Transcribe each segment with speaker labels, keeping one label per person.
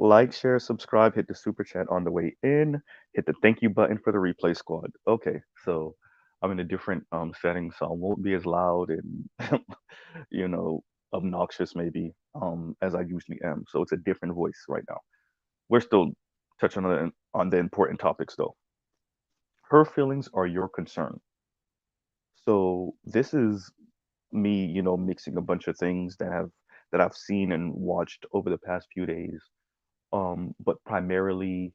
Speaker 1: Like, share, subscribe, hit the super chat on the way in, hit the thank you button for the replay squad. Okay, so I'm in a different setting, so I won't be as loud and you know obnoxious maybe as I usually am. So it's a different voice right now. We're still touching on the important topics though. Her feelings are your concern. So this is me, mixing a bunch of things that I've seen and watched over the past few days. But primarily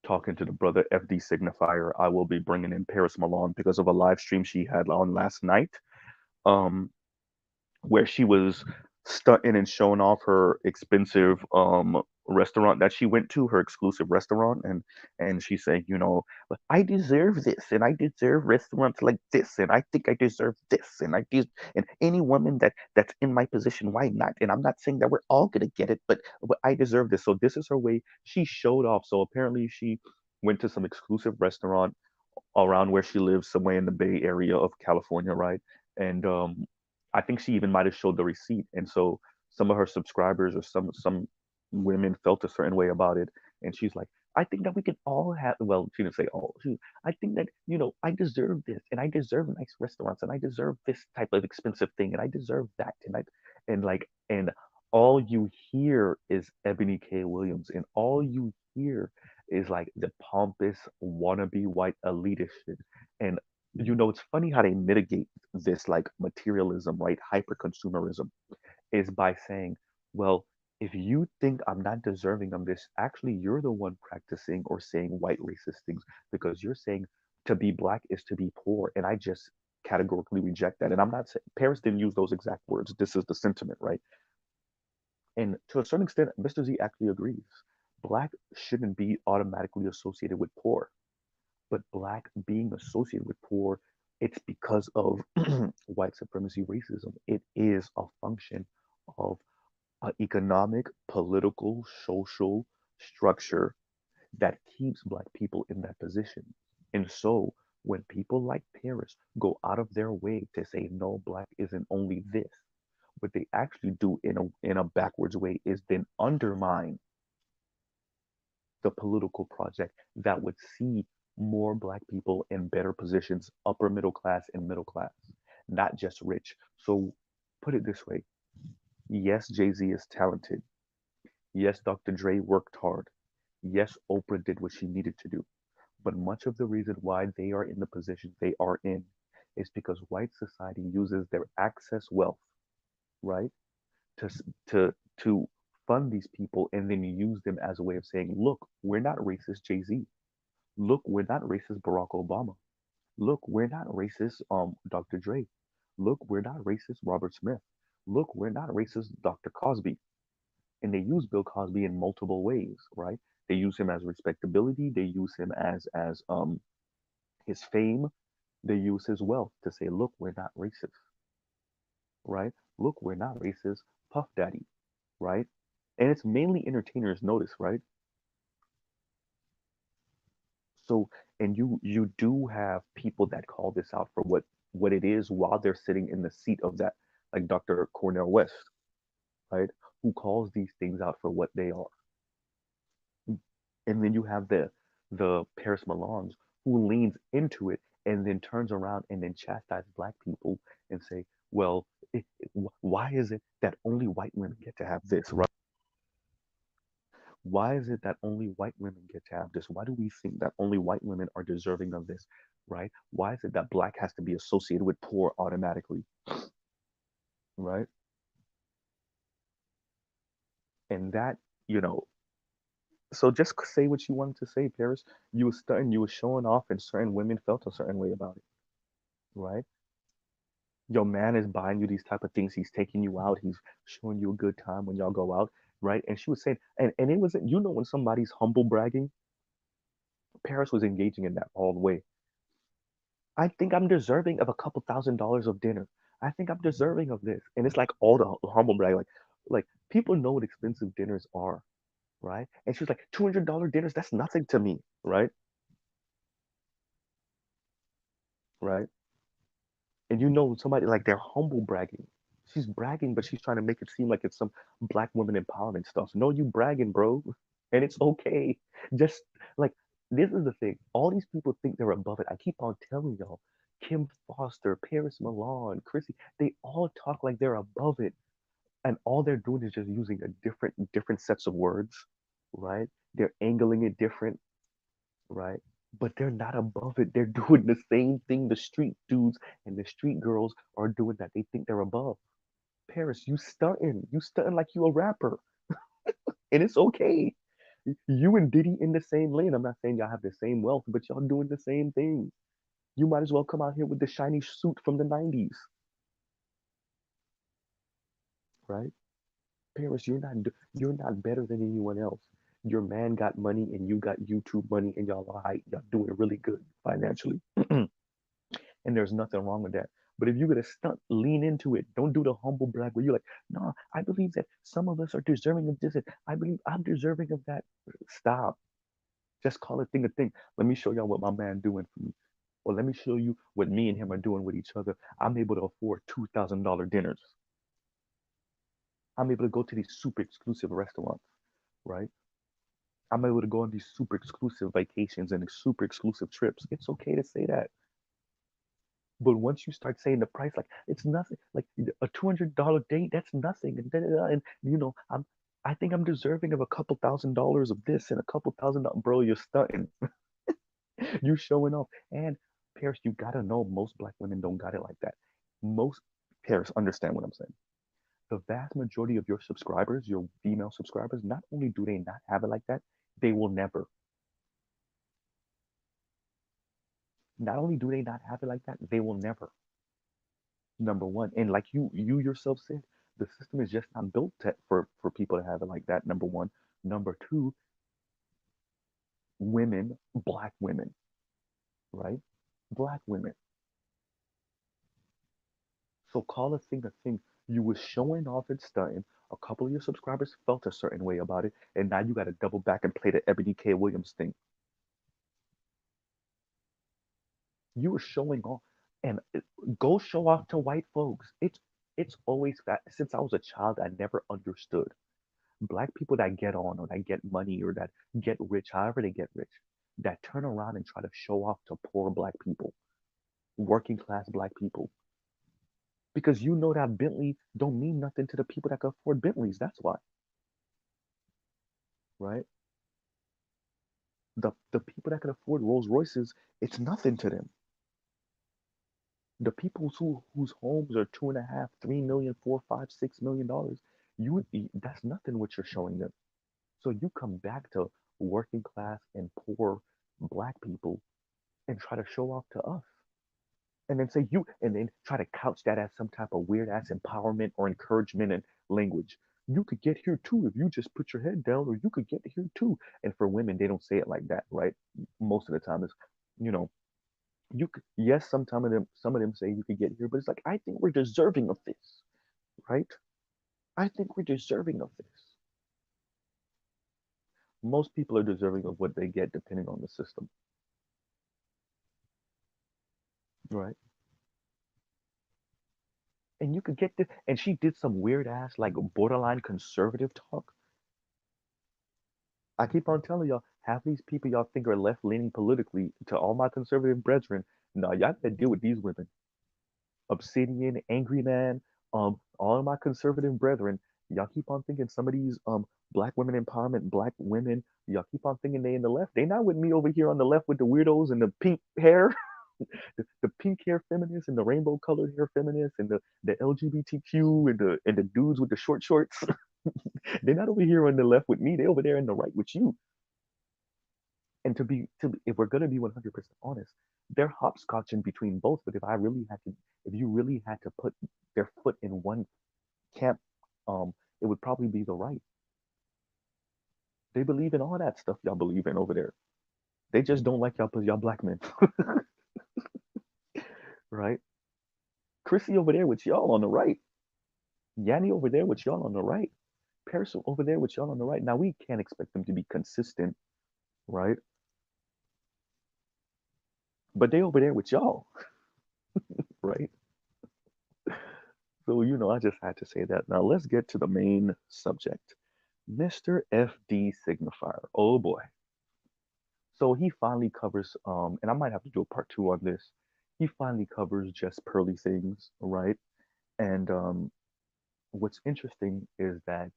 Speaker 1: talking to the brother FD Signifier. I will be bringing in Paris Milan because of a live stream she had on last night, um, where she was stunting and showing off her expensive restaurant that she went to, her exclusive restaurant, and she's saying, I deserve this, and I deserve restaurants like this, and I think I deserve this, and any woman that's in my position, why not? And I'm not saying that we're all gonna get it, but I deserve this. So this is her way. She showed off. So apparently she went to some exclusive restaurant around where she lives, somewhere in the Bay Area of California, right? And I think she even might have showed the receipt. And so some of her subscribers or some women felt a certain way about it. And she's like, I think that we can all have. Well, she didn't say all. I think that I deserve this, and I deserve nice restaurants, and I deserve this type of expensive thing, and I deserve that, and all you hear is Ebony K. Williams, and all you hear is like the pompous wannabe white elitist shit. And it's funny how they mitigate this like materialism, right? Hyper consumerism is by saying, well, if you think I'm not deserving of this, actually you're the one practicing or saying white racist things because you're saying to be black is to be poor. And I just categorically reject that. And I'm not saying Paris didn't use those exact words. This is the sentiment, right? And to a certain extent, Mr. Z actually agrees. Black shouldn't be automatically associated with poor, but black being associated with poor, it's because of white supremacy racism. It is a function of an economic, political, social structure that keeps black people in that position. And so when people like Paris go out of their way to say no, black isn't only this, what they actually do in a backwards way is then undermine the political project that would see more black people in better positions, upper middle class and middle class, not just rich. So put it this way. Yes, Jay-Z is talented. Yes, Dr. Dre worked hard. Yes, Oprah did what she needed to do. But much of the reason why they are in the position they are in is because white society uses their excess wealth, right, to to fund these people and then use them as a way of saying, look, we're not racist Jay-Z. Look, we're not racist Barack Obama. Look, we're not racist Dr. Dre. Look, we're not racist Robert Smith. Look, we're not racist Dr. Cosby. And they use Bill Cosby in multiple ways, right? They use him as respectability. They use him as his fame. They use his wealth to say, look, we're not racist, right? Look, we're not racist Puff Daddy, right? And it's mainly entertainers notice, right? So, and you do have people that call this out for what it is while they're sitting in the seat of that, like Dr. Cornel West, right? Who calls these things out for what they are. And then you have the Paris Milans who leans into it and then turns around and then chastises black people and say, well, why is it that only white women get to have this, right? Why is it that only white women get to have this? Why do we think that only white women are deserving of this, right? Why is it that black has to be associated with poor automatically, right? And that, you know, so just say what you wanted to say, Paris. You were stunting, you were showing off, and certain women felt a certain way about it, right? Your man is buying you these type of things. He's taking you out. He's showing you a good time when y'all go out, right? And she was saying, and it wasn't, when somebody's humble bragging, Paris was engaging in that all the way. I think I'm deserving of a couple $1,000s of dinner. I think I'm deserving of this. And it's like all the humble brag, like people know what expensive dinners are, right? And she was like, $200 dinners, that's nothing to me, right? Right? And somebody like they're humble bragging. She's bragging, but she's trying to make it seem like it's some black women empowerment stuff. No, you bragging, bro. And it's okay. Just like this is the thing. All these people think they're above it. I keep on telling y'all, Kim Foster, Paris Milan, Chrissy, they all talk like they're above it. And all they're doing is just using a different sets of words, right? They're angling it different, right? But they're not above it. They're doing the same thing the street dudes and the street girls are doing that they think they're above. Paris, you stunting. You stunting like you a rapper. And it's okay. You and Diddy in the same lane. I'm not saying y'all have the same wealth, but y'all doing the same thing. You might as well come out here with the shiny suit from the 90s, right? Paris, you're not better than anyone else. Your man got money and you got YouTube money and y'all are right. Y'all doing really good financially. And there's nothing wrong with that. But if you're gonna stunt, lean into it. Don't do the humble brag where you're like, no, I believe that some of us are deserving of this. And I believe I'm deserving of that. Stop. Just call it thing a thing. Let me show y'all what my man doing for me. Or let me show you what me and him are doing with each other. I'm able to afford $2,000 dinners. I'm able to go to these super exclusive restaurants, right? I'm able to go on these super exclusive vacations and super exclusive trips. It's okay to say that. But once you start saying the price, like it's nothing, like a $200 date, that's nothing. And, and I think I'm deserving of a couple $1,000s of this and a couple $1,000. Bro, you're stunting. You showing off. And Paris, you gotta know most black women don't got it like that. Most Paris, understand what I'm saying. The vast majority of your subscribers, your female subscribers, not only do they not have it like that, they will never. Not only do they not have it like that, they will never. Number one, and like you yourself said, the system is just not built for people to have it like that. Number one. Number two, women, black women, right? Black women. So call a thing a thing. You was showing off and stunting. A couple of your subscribers felt a certain way about it, and now you got to double back and play the Ebony K. Williams thing. You were showing off, and go show off to white folks. It's always that. Since I was a child, I never understood black people that get on or that get money or that get rich, however they get rich, that turn around and try to show off to poor black people, working class black people. Because you know that Bentley don't mean nothing to the people that can afford Bentleys. That's why, right? The people that can afford Rolls Royces, it's nothing to them. The people whose homes are 2.5, 3 million, 4, 5, $6 million, that's nothing what you're showing them. So you come back to working class and poor black people and try to show off to us. And then say you and then try to couch that as some type of weird ass empowerment or encouragement and language. You could get here too if you just put your head down, or you could get here too. And for women, they don't say it like that, right? Most of the time, it's you know, you could, yes, some of them say you could get here, but it's like I think we're deserving of this, right? I think we're deserving of this. Most people are deserving of what they get depending on the system, right? And you could get this, and she did some weird ass like borderline conservative talk. I keep on telling y'all, half these people y'all think are left leaning politically, to all my conservative brethren, no, y'all gotta deal with these women. Obsidian, Angry Man, all of my conservative brethren, y'all keep on thinking some of these black women empowerment, black women, y'all keep on thinking they in the left. They not with me over here on the left with the weirdos and the pink hair, the pink hair feminists and the rainbow colored hair feminists and the LGBTQ and the dudes with the short shorts. They're not over here on the left with me. They over there in the right with you. And if we're gonna be 100% honest, they're hopscotching between both. But if you really had to put their foot in one camp, it would probably be the right. They believe in all that stuff y'all believe in over there. They just don't like y'all because y'all black men, right? Chrissy over there with y'all on the right. Yanni over there with y'all on the right. Paris over there with y'all on the right. Now we can't expect them to be consistent, right? But they over there with y'all, right? So, I just had to say that. Now let's get to the main subject. Mr. FD Signifier. Oh boy. So he finally covers, and I might have to do a part two on this. He finally covers just pearly things, right? And what's interesting is that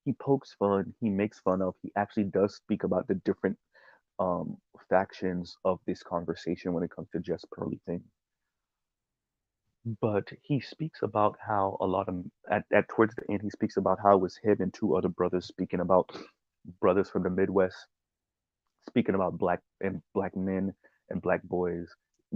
Speaker 1: he pokes fun, he makes fun of, he actually does speak about the different factions of this conversation when it comes to just pearly things. But he speaks about how a lot of at towards the end he speaks about how it was him and two other brothers speaking about brothers from the Midwest speaking about black men and black boys.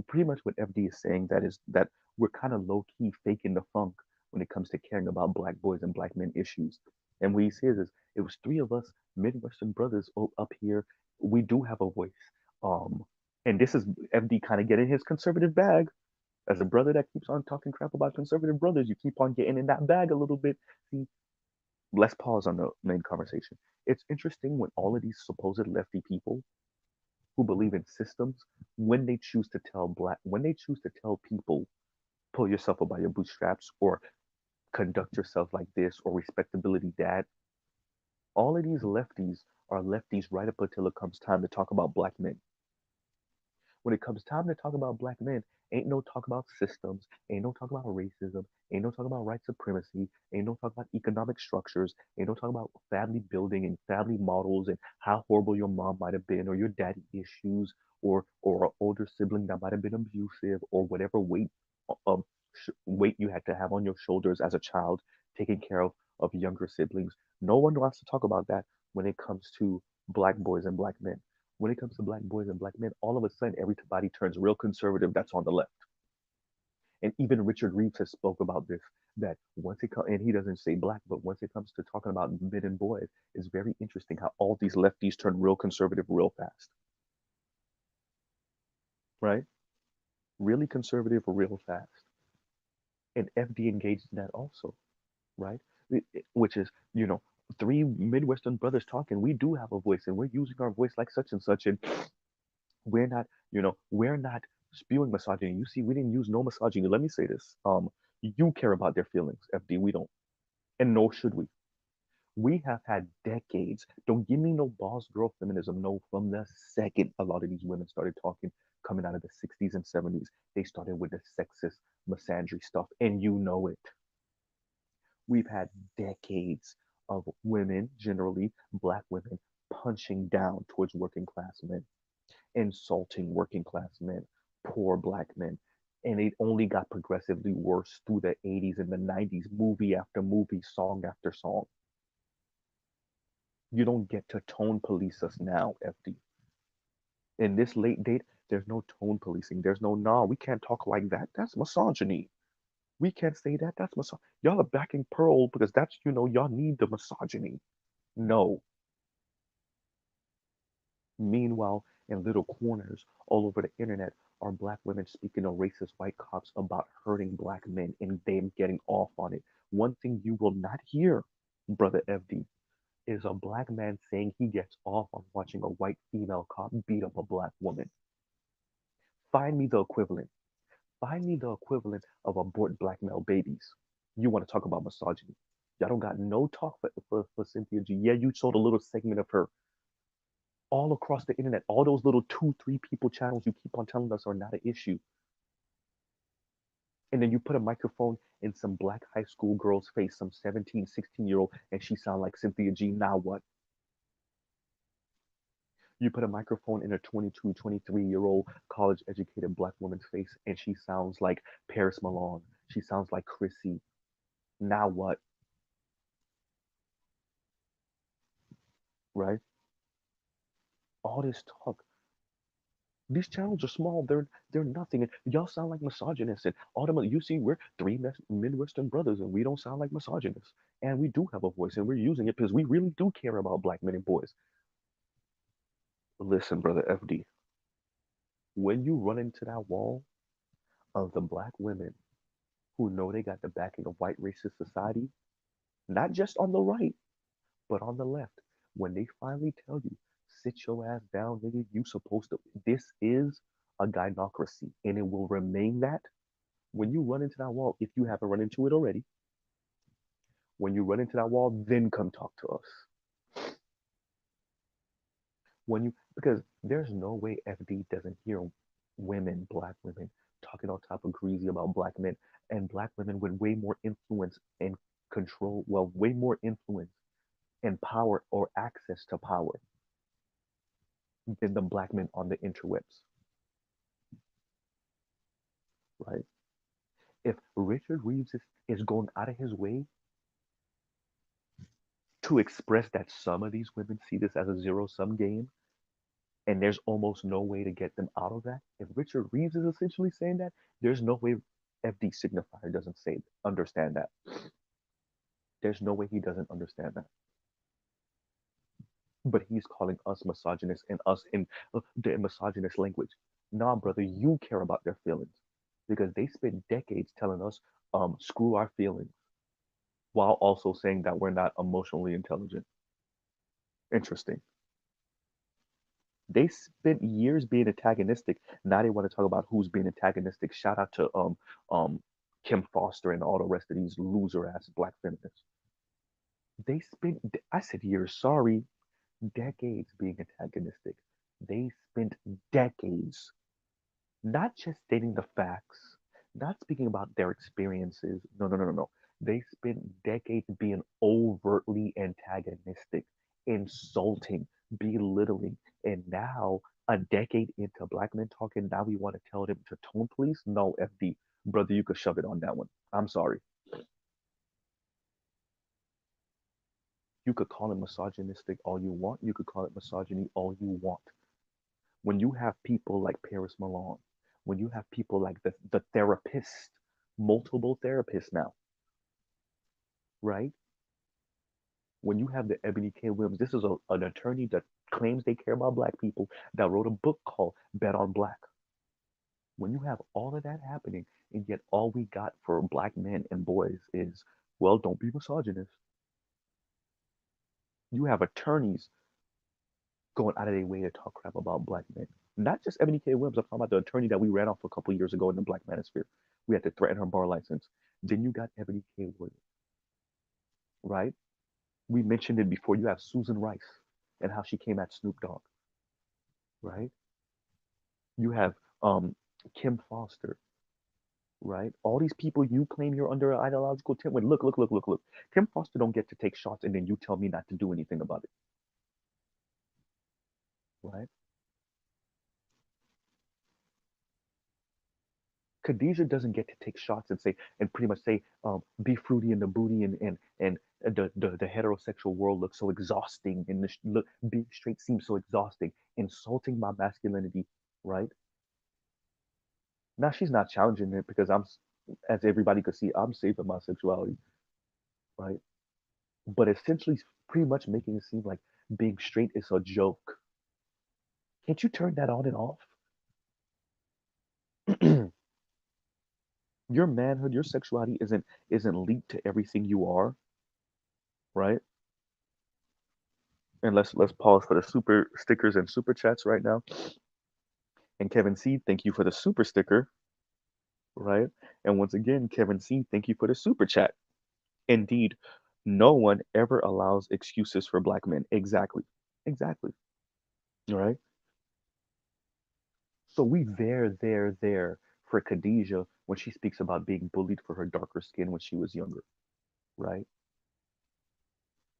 Speaker 1: Pretty much what FD is saying that is that we're kind of low key faking the funk when it comes to caring about black boys and black men issues. And what he says is it was three of us Midwestern brothers up here. We do have a voice. Um, and this is FD kind of getting his conservative bag. As a brother that keeps on talking crap about conservative brothers, you keep on getting in that bag a little bit. See, let's pause on the main conversation. It's interesting when all of these supposed lefty people who believe in systems, when they choose to tell people pull yourself up by your bootstraps or conduct yourself like this or respectability dad, all of these lefties are lefties right up until it comes time to talk about black men. When it comes time to talk about black men, ain't no talk about systems, ain't no talk about racism, ain't no talk about white supremacy, ain't no talk about economic structures, ain't no talk about family building and family models and how horrible your mom might have been or your daddy issues or an older sibling that might have been abusive or whatever um weight you had to have on your shoulders as a child taking care of younger siblings. No one wants to talk about that when it comes to black boys and black men. When it comes to black boys and black men, all of a sudden everybody turns real conservative that's on the left. And even Richard Reeves has spoke about this, that once it comes, and he doesn't say black, but once it comes to talking about men and boys, it's very interesting how all these lefties turn real conservative real fast, right? Really conservative real fast. And FD engaged in that also, right? Which is, three Midwestern brothers talking. We do have a voice, and we're using our voice like such and such, and we're not spewing misogyny. You see, we didn't use no misogyny. Let me say this. You care about their feelings, FD. We don't, and nor should we. We have had decades. Don't give me no boss girl feminism. No, from the second a lot of these women started talking, coming out of the 60s and 70s, they started with the sexist misandry stuff, and you know it. We've had decades of women, generally black women, punching down towards working class men, insulting working class men, poor black men. And it only got progressively worse through the 80s and the 90s, movie after movie, song after song. You don't get to tone police us now, FD. In this late date, there's no tone policing. There's no, nah, we can't talk like that. That's misogyny. We can't say that. That's misogyny. Y'all are backing Pearl because that's, y'all need the misogyny. No. Meanwhile, in little corners all over the internet are black women speaking to racist white cops about hurting black men and them getting off on it. One thing you will not hear, brother FD, is a black man saying he gets off on watching a white female cop beat up a black woman. Find me the equivalent. Find me the equivalent of abort black male babies. You want to talk about misogyny. Y'all don't got no talk for Cynthia G. Yeah, you showed a little segment of her all across the internet, all those little two, three people channels you keep on telling us are not an issue. And then you put a microphone in some black high school girl's face, some 17, 16-year-old, and she sound like Cynthia G. Now what? You put a microphone in a 22, 23-year-old college educated black woman's face, and she sounds like Paris Milan. She sounds like Chrissy. Now what? Right? All this talk. These channels are small. They're nothing. And y'all sound like misogynists. And ultimately, you see, we're three Midwestern brothers, and we don't sound like misogynists. And we do have a voice, and we're using it because we really do care about black men and boys. Listen, brother FD, when you run into that wall of the black women who know they got the backing of white racist society, not just on the right, but on the left, when they finally tell you, sit your ass down, nigga, you supposed to, this is a gynocracy, and it will remain that. When you run into that wall, if you haven't run into it already, when you run into that wall, then come talk to us. When you because there's no way FD doesn't hear women, black women, talking all type of greasy about black men and black women with way more influence and control, well, way more influence and power or access to power than the black men on the interwebs, right? If Richard Reeves is going out of his way to express that some of these women see this as a zero sum game, and there's almost no way to get them out of that. If Richard Reeves is essentially saying that, there's no way FD Signifier doesn't understand that. There's no way he doesn't understand that. But he's calling us misogynist and us in the misogynist language. Nah, brother, you care about their feelings because they spent decades telling us, screw our feelings, while also saying that we're not emotionally intelligent. Interesting. They spent years being antagonistic. Now they want to talk about who's being antagonistic. Shout out to Kim Foster and all the rest of these loser ass black feminists. They spent, I said years, sorry, decades being antagonistic. They spent decades not just stating the facts, not speaking about their experiences. No, no, no, no, no. They spent decades being overtly antagonistic, insulting, belittling. And now, a decade into black men talking, now we want to tell them to tone police? No, FD. Brother, you could shove it on that one. I'm sorry. You could call it misogynistic all you want. You could call it misogyny all you want. When you have people like Paris Milan, when you have people like the therapist, multiple therapists now, right? When you have the Ebony K. Williams, this is an attorney that claims they care about black people that wrote a book called Bet on Black. When you have all of that happening, and yet all we got for black men and boys is, well, don't be misogynist. You have attorneys going out of their way to talk crap about black men. Not just Ebony K. Williams. I'm talking about the attorney that we ran off a couple years ago in the black manosphere. We had to threaten her bar license. Then you got Ebony K. Williams, right? We mentioned it before. You have Susan Rice and how she came at Snoop Dogg, right? You have Kim Foster, right? All these people you claim you're under an ideological tent with. Look, look, look, look, look. Kim Foster don't get to take shots and then you tell me not to do anything about it, right? Khadijah doesn't get to take shots and say and pretty much say, be fruity in the booty and the heterosexual world looks so exhausting and look being straight seems so exhausting, insulting my masculinity, right? Now she's not challenging it because as everybody could see, I'm safe in my sexuality, right? But essentially, pretty much making it seem like being straight is a joke. Can't you turn that on and off? Your manhood, your sexuality isn't linked to everything you are, right? And let's pause for the super stickers and super chats right now. And Kevin C, thank you for the super sticker, right? And once again, Kevin C, thank you for the super chat. Indeed, no one ever allows excuses for black men. Exactly. Exactly. All right. So we there for Khadijah when she speaks about being bullied for her darker skin when she was younger, right?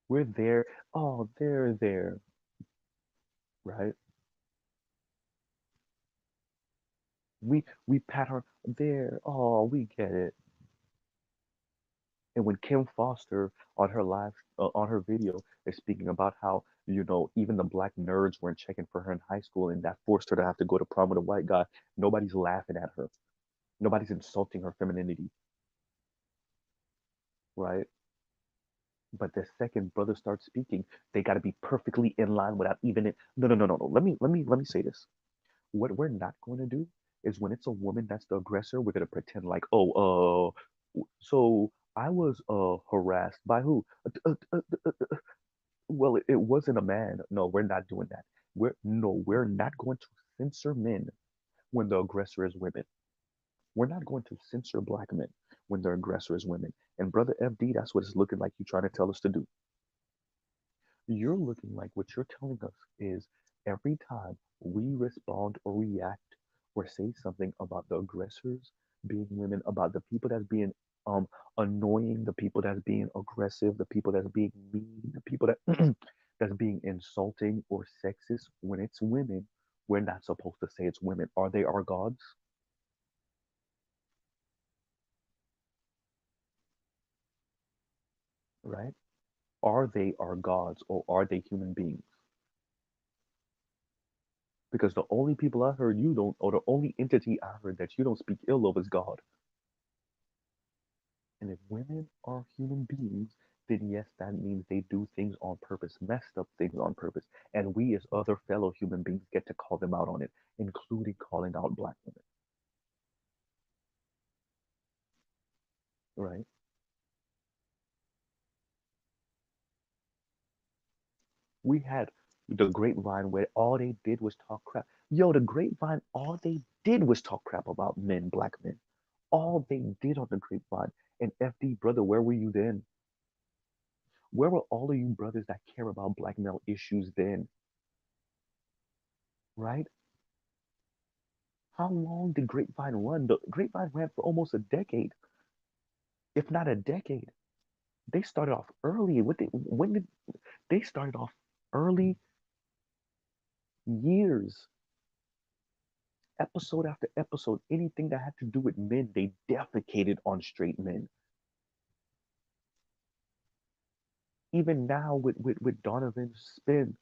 Speaker 1: We're there. Oh, there, right? We pat her there. Oh, we get it. And when Kim Foster on her on her video is speaking about how even the black nerds weren't checking for her in high school and that forced her to have to go to prom with a white guy, nobody's laughing at her. Nobody's insulting her femininity, right? But the second brother starts speaking, they got to be perfectly in line without even it. No, no, no, no, no. Let me say this. What we're not going to do is when it's a woman that's the aggressor, we're going to pretend like, oh, so I was harassed by who? Well, it wasn't a man. No, we're not doing that. We're not going to censor men when the aggressor is women. We're not going to censor black men when the aggressor is women. And brother FD, that's what it's looking like you trying to tell us to do. You're looking like what you're telling us is Every time we respond or react or say something about the aggressors being women, about the people that's being um annoying, the people that's being aggressive, the people that's being mean, the people that that's being insulting or sexist, when it's women, we're not supposed to say it's women. Are they our gods? Right? Are they our gods or are they human beings? Because the only people I heard you don't, or the only entity I heard that you don't speak ill of is God. And if women are human beings, then yes, that means they do things on purpose, messed up things on purpose. And we, as other fellow human beings, get to call them out on it, including calling out black women, right? We had the grapevine where all they did was talk crap. Yo, the grapevine, all they did was talk crap about men, black men. All they did on the grapevine. And FD, brother, where were you then? Where were all of you brothers that care about black male issues then, right? How long did Grapevine run? The Grapevine ran for almost a decade, if not a decade. They started off early. When did they started off early years, episode after episode, anything that had to do with men, they defecated on straight men. Even now with Donovan's spin,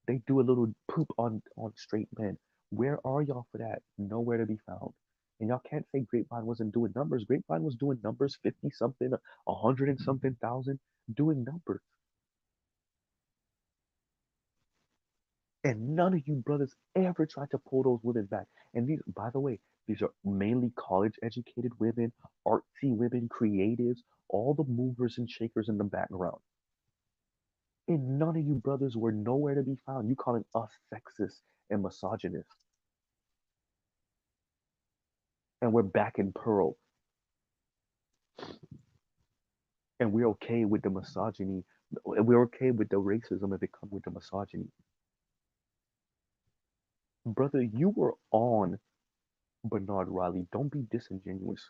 Speaker 1: they do a little poop on straight men. Where are y'all for that? Nowhere to be found. And y'all can't say Grapevine wasn't doing numbers. Grapevine was doing numbers, 50 something, 100 and something thousand, doing numbers. And none of you brothers ever tried to pull those women back. And these, by the way, these are mainly college educated women, artsy women, creatives, all the movers and shakers in the background. And none of you brothers were nowhere to be found. You calling us sexist and misogynist. And we're back in Pearl. And we're okay with the misogyny. We're okay with the racism if it comes with the misogyny. Brother, you were on Bernard Riley. Don't be disingenuous.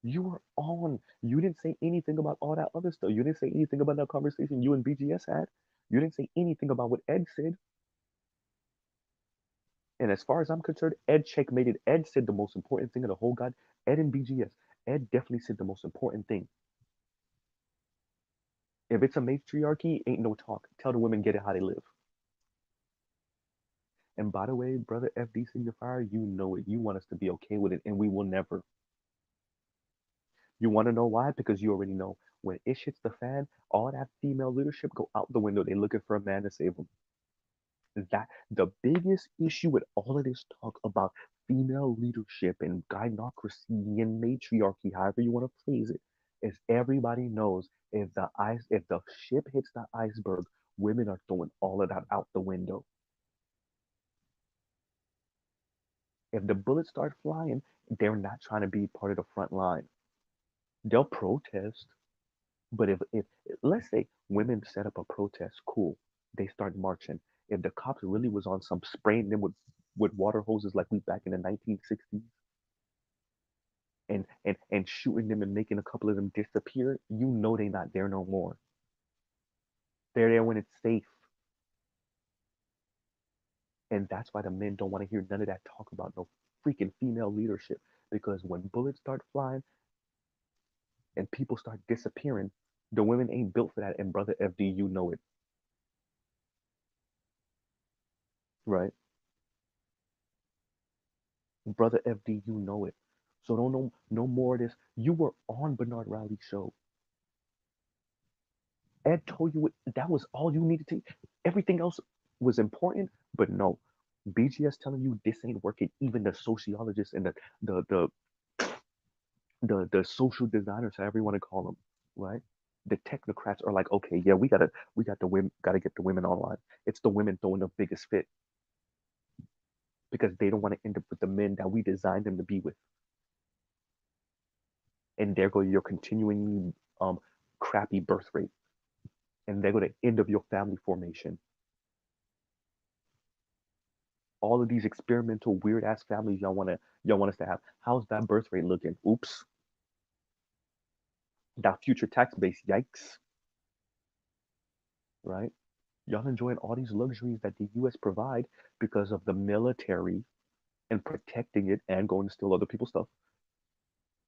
Speaker 1: You were on. You didn't say anything about all that other stuff. You didn't say anything about that conversation you and BGS had. You didn't say anything about what Ed said. And as far as I'm concerned, Ed checkmated. Ed said the most important thing of the whole god. Ed and BGS. Ed definitely said the most important thing. If it's a matriarchy, ain't no talk. Tell the women get it how they live. And by the way, brother FD Signifier, you know it. You want us to be okay with it, and we will never. You want to know why? Because you already know. When it hits the fan, all that female leadership go out the window. They looking for a man to save them. That the biggest issue with all of this talk about female leadership and gynocracy and matriarchy, however you want to phrase it, is everybody knows if the ship hits the iceberg, women are throwing all of that out the window. If the bullets start flying, they're not trying to be part of the front line. They'll protest, but if let's say women set up a protest, cool, they start marching. If the cops really was on some spraying them with water hoses like we back in the 1960s and shooting them and making a couple of them disappear, you know they not there no more. They're there when it's safe. And that's why the men don't want to hear none of that talk about no freaking female leadership. Because when bullets start flying and people start disappearing, the women ain't built for that. And brother FD, you know it, right? Brother FD, you know it. So don't no more of this. You were on Bernard Riley's show. Ed told you that was all you needed to. Everything else was important, but no. BGS telling you this ain't working. Even the sociologists and the the the social designers, however you want to call them, right? The technocrats are like, okay, yeah, we got the women, gotta get the women online. It's the women throwing the biggest fit because they don't want to end up with the men that we designed them to be with. And there go your continuing crappy birth rate, and there go the end of your family formation. All of these experimental weird ass families y'all want us to have. How's that birth rate looking? Oops. That future tax base, yikes, right? Y'all enjoying all these luxuries that the US provide because of the military and protecting it and going to steal other people's stuff.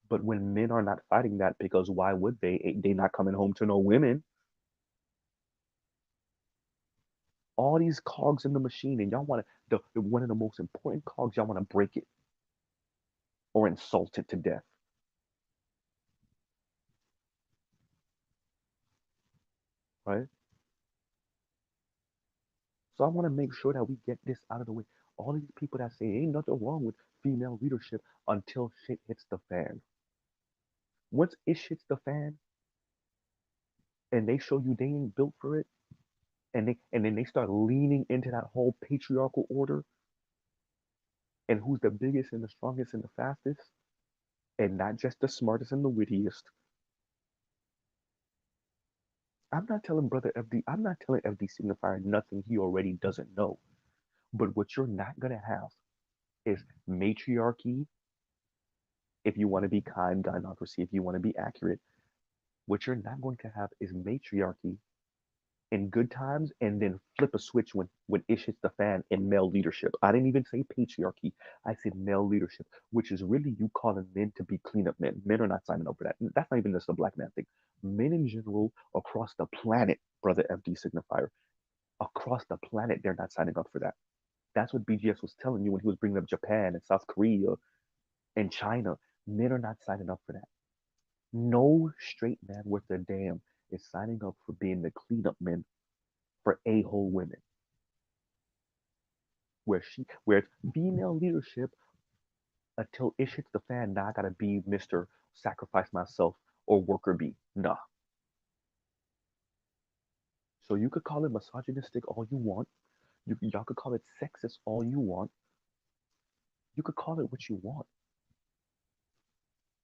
Speaker 1: But when men are not fighting that, because why would they? They not coming home to no women. All these cogs in the machine, and y'all want to one of the most important cogs. Y'all want to break it or insult it to death, right? So I want to make sure that we get this out of the way. All these people that say ain't nothing wrong with female leadership until shit hits the fan. Once it hits the fan and they show you they ain't built for it, and then they start leaning into that whole patriarchal order and who's the biggest and the strongest and the fastest, and not just the smartest and the wittiest. I'm not telling brother FD, I'm not telling FD Signifier nothing he already doesn't know. But what you're not gonna have is matriarchy if you want to be kind, gynocracy if you want to be accurate. What you're not going to have is matriarchy in good times and then flip a switch when it hits the fan in male leadership. I didn't even say patriarchy. I said male leadership, which is really you calling men to be cleanup men. Men are not signing up for that. That's not even just a black man thing. Men in general across the planet, brother FD Signifier, across the planet, they're not signing up for that. That's what BGS was telling you when he was bringing up Japan and South Korea and China. Men are not signing up for that. No straight man worth a damn is signing up for being the cleanup men for a-hole women, where it's female leadership until it hits the fan. Now I gotta be Mr. Sacrifice myself or worker bee. Nah. So you could call it misogynistic all you want. Y'all could call it sexist all you want. You could call it what you want.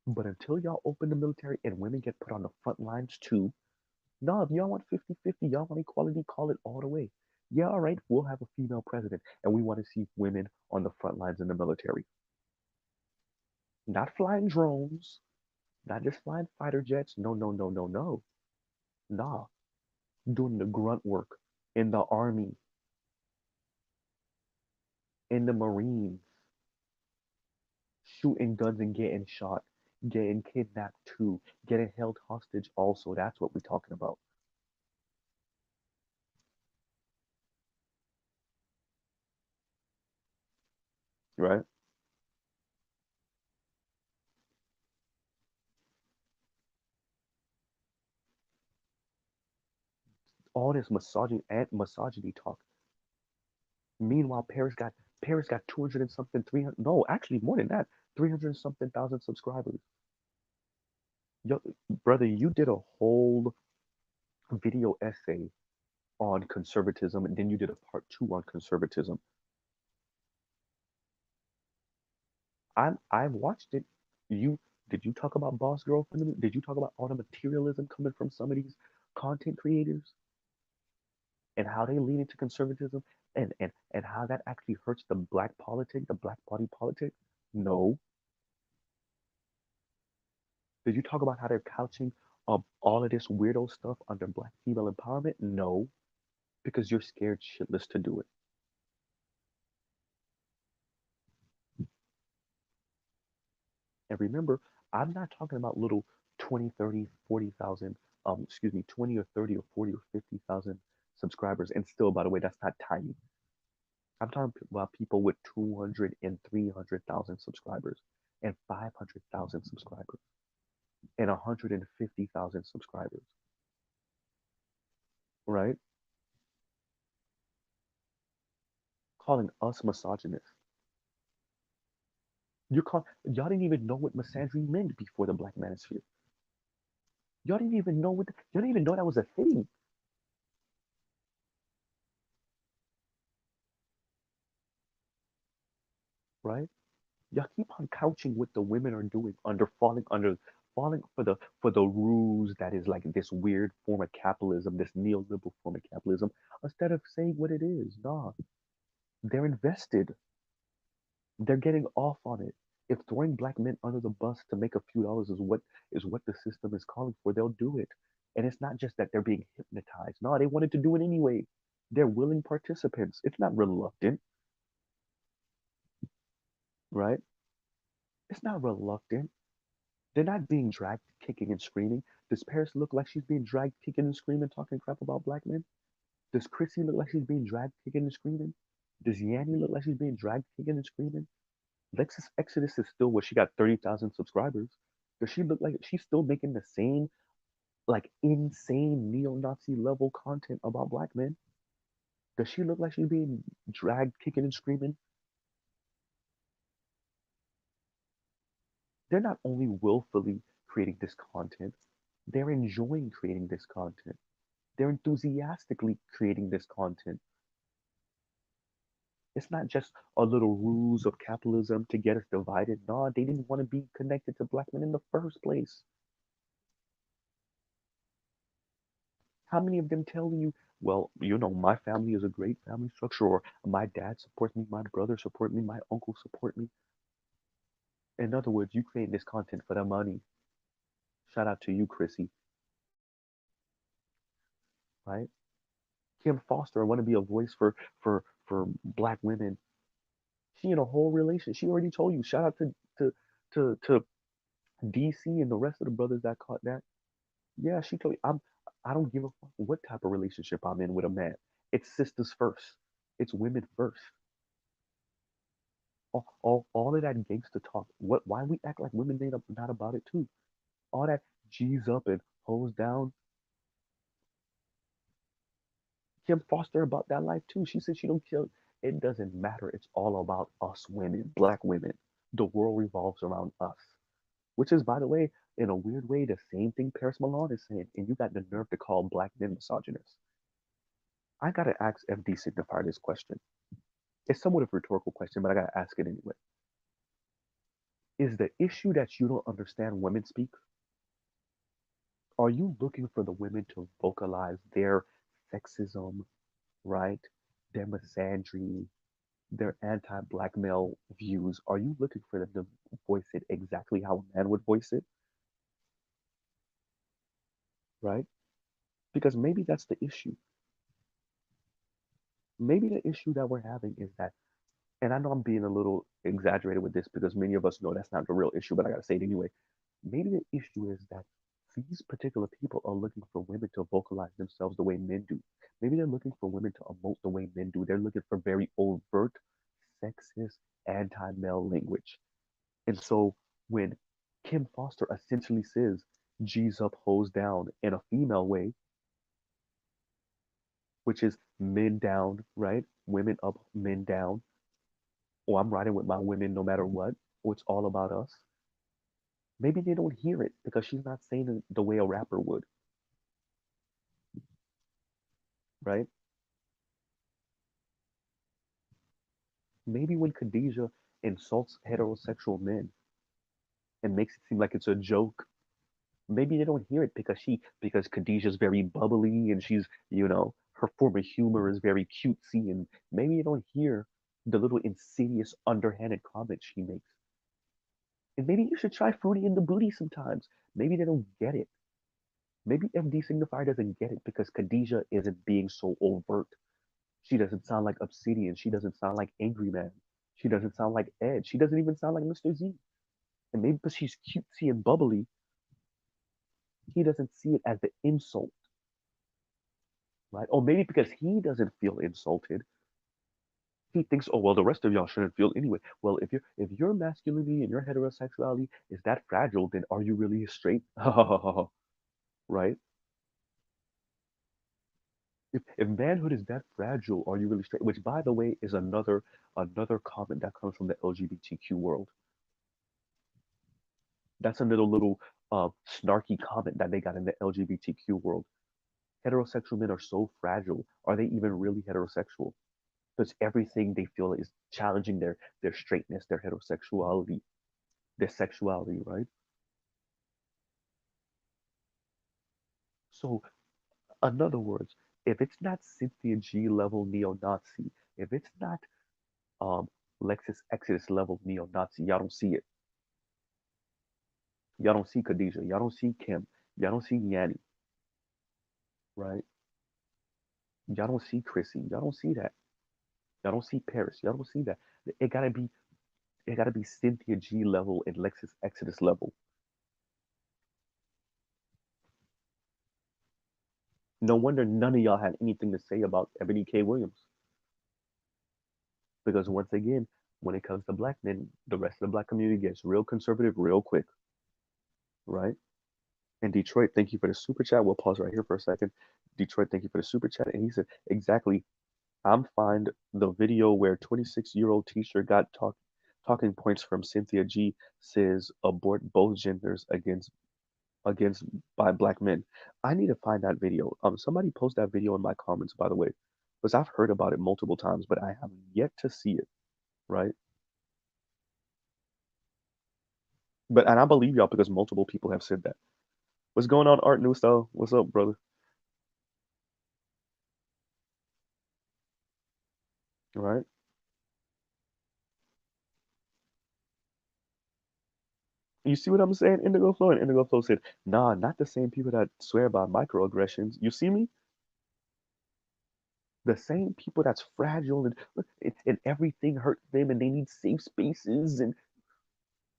Speaker 1: But until y'all open the military and women get put on the front lines too, no, if y'all want 50-50, y'all want equality, call it all the way. Yeah, all right, we'll have a female president and we want to see women on the front lines in the military. Not flying drones, not just flying fighter jets. No, no, no, no, no. Nah, doing the grunt work in the army, in the Marines, shooting guns and getting shot, getting kidnapped too, getting held hostage also. That's what we're talking about. Right? All this misogyny and misogyny talk. Meanwhile, Paris got 200 and something, 300. No, actually more than that, 300 and something thousand subscribers. Yo, brother, you did a whole video essay on conservatism, and then you did a part two on conservatism. I've watched it. You did you talk about boss girl feminism? Did you talk about all the materialism coming from some of these content creators and how they lean into conservatism and how that actually hurts the black politic, the black body politic? No. Did you talk about how they're couching all of this weirdo stuff under black female empowerment? No, because you're scared shitless to do it. And remember, I'm not talking about little 20, 30, 40,000, excuse me, 20 or 30 or 40 or 50,000 subscribers. And still, by the way, that's not tiny. I'm talking about people with 200 and 300,000 subscribers and 500,000 subscribers and 150,000 subscribers, right? Calling us misogynist. Y'all didn't even know what misandry meant before the Black Manosphere. Y'all didn't even know that was a thing, right? Y'all keep on couching what the women are doing falling for the rules that is like this weird form of capitalism, this neoliberal form of capitalism, instead of saying what it is. Nah. They're invested. They're getting off on it. If throwing black men under the bus to make a few dollars is what the system is calling for, they'll do it. And it's not just that they're being hypnotized. No, they wanted to do it anyway. They're willing participants. It's not reluctant, right? It's not reluctant. They're not being dragged kicking and screaming. Does Paris look like she's being dragged kicking and screaming, talking crap about black men? Does Chrissy look like she's being dragged kicking and screaming? Does Yanni look like she's being dragged kicking and screaming? Lexus Exodus is still what she got 30,000 subscribers. Does she look like she's still making the same like insane neo-Nazi level content about black men? Does she look like she's being dragged kicking and screaming? They're not only willfully creating this content, they're enjoying creating this content. They're enthusiastically creating this content. It's not just a little ruse of capitalism to get us divided. No, they didn't want to be connected to black men in the first place. How many of them tell you, well, my family is a great family structure, or my dad supports me, my brother support me, my uncle support me. In other words, you create this content for the money. Shout out to you, Chrissy, right? Kim Foster, I want to be a voice for black women. She in a whole relation. She already told you. Shout out to DC and the rest of the brothers that caught that. Yeah, she told me I don't give a fuck what type of relationship I'm in with a man. It's sisters first. It's women first. All of that gangster talk. Why we act like women ain't not about it too? All that G's up and hoes down. Kim Foster about that life too. She said she don't care. It doesn't matter. It's all about us women, black women. The world revolves around us. Which is, by the way, in a weird way, the same thing Paris Milan is saying. And you got the nerve to call black men misogynists. I gotta ask FD Signifier this question. It's somewhat of a rhetorical question, but I gotta ask it anyway. Is the issue that you don't understand women speak? Are you looking for the women to vocalize their sexism, right? Their misandry, their anti-black male views? Are you looking for them to voice it exactly how a man would voice it, right? Because maybe that's the issue. Maybe the issue that we're having is that, and I know I'm being a little exaggerated with this because many of us know that's not the real issue, but I gotta say it anyway. Maybe the issue is that these particular people are looking for women to vocalize themselves the way men do. Maybe they're looking for women to emote the way men do. They're looking for very overt, sexist, anti male language. And so when Kim Foster essentially says G's up, hoes down in a female way, which is men down, right? Women up, men down. Or I'm riding with my women no matter what. Or it's all about us. Maybe they don't hear it because she's not saying it the way a rapper would, right? Maybe when Khadijah insults heterosexual men and makes it seem like it's a joke, maybe they don't hear it because Khadijah's very bubbly and her form of humor is very cutesy, and maybe you don't hear the little insidious underhanded comments she makes. And maybe you should try Fruity in the Booty sometimes. Maybe they don't get it. Maybe FD Signifier doesn't get it because Khadijah isn't being so overt. She doesn't sound like Obsidian. She doesn't sound like Angry Man. She doesn't sound like Ed. She doesn't even sound like Mr. Z. And maybe because she's cutesy and bubbly, he doesn't see it as the insult, right? Or maybe because he doesn't feel insulted, he thinks, oh well, the rest of y'all shouldn't feel anyway. Well, if your masculinity and your heterosexuality is that fragile, then are you really straight? Right? If manhood is that fragile, are you really straight? Which, by the way, is another comment that comes from the LGBTQ world. That's another little snarky comment that they got in the LGBTQ world. Heterosexual men are so fragile. Are they even really heterosexual? Because everything they feel is challenging their straightness, their heterosexuality, their sexuality, right? So, in other words, if it's not Cynthia G level neo-Nazi, if it's not um, Lexus Exodus level neo-Nazi. Y'all don't see it. Y'all don't see Khadijah. Y'all don't see Kim. Y'all don't see Yanni, right? Y'all don't see Chrissy. Y'all don't see that. Y'all don't see Paris. Y'all don't see that. It gotta be it gotta be Cynthia G level and Lexus Exodus level. No wonder none of y'all had anything to say about Ebony K. Williams. Because once again, when it comes to black men, the rest of the black community gets real conservative real quick, right? And Detroit, thank you for the super chat. We'll pause right here for a second. Detroit, thank you for the super chat. And he said, exactly, I'm find the video where 26-year-old teacher got talking points from Cynthia G says abort both genders against by black men. I need to find that video. Somebody post that video in my comments, by the way, because I've heard about it multiple times, but I have yet to see it, right? But and I believe y'all because multiple people have said that. What's going on, Art New Style? What's up, brother? Right? You see what I'm saying? Indigo Flow and Indigo Flow said, nah, not the same people that swear by microaggressions. You see me? The same people that's fragile and everything hurts them and they need safe spaces and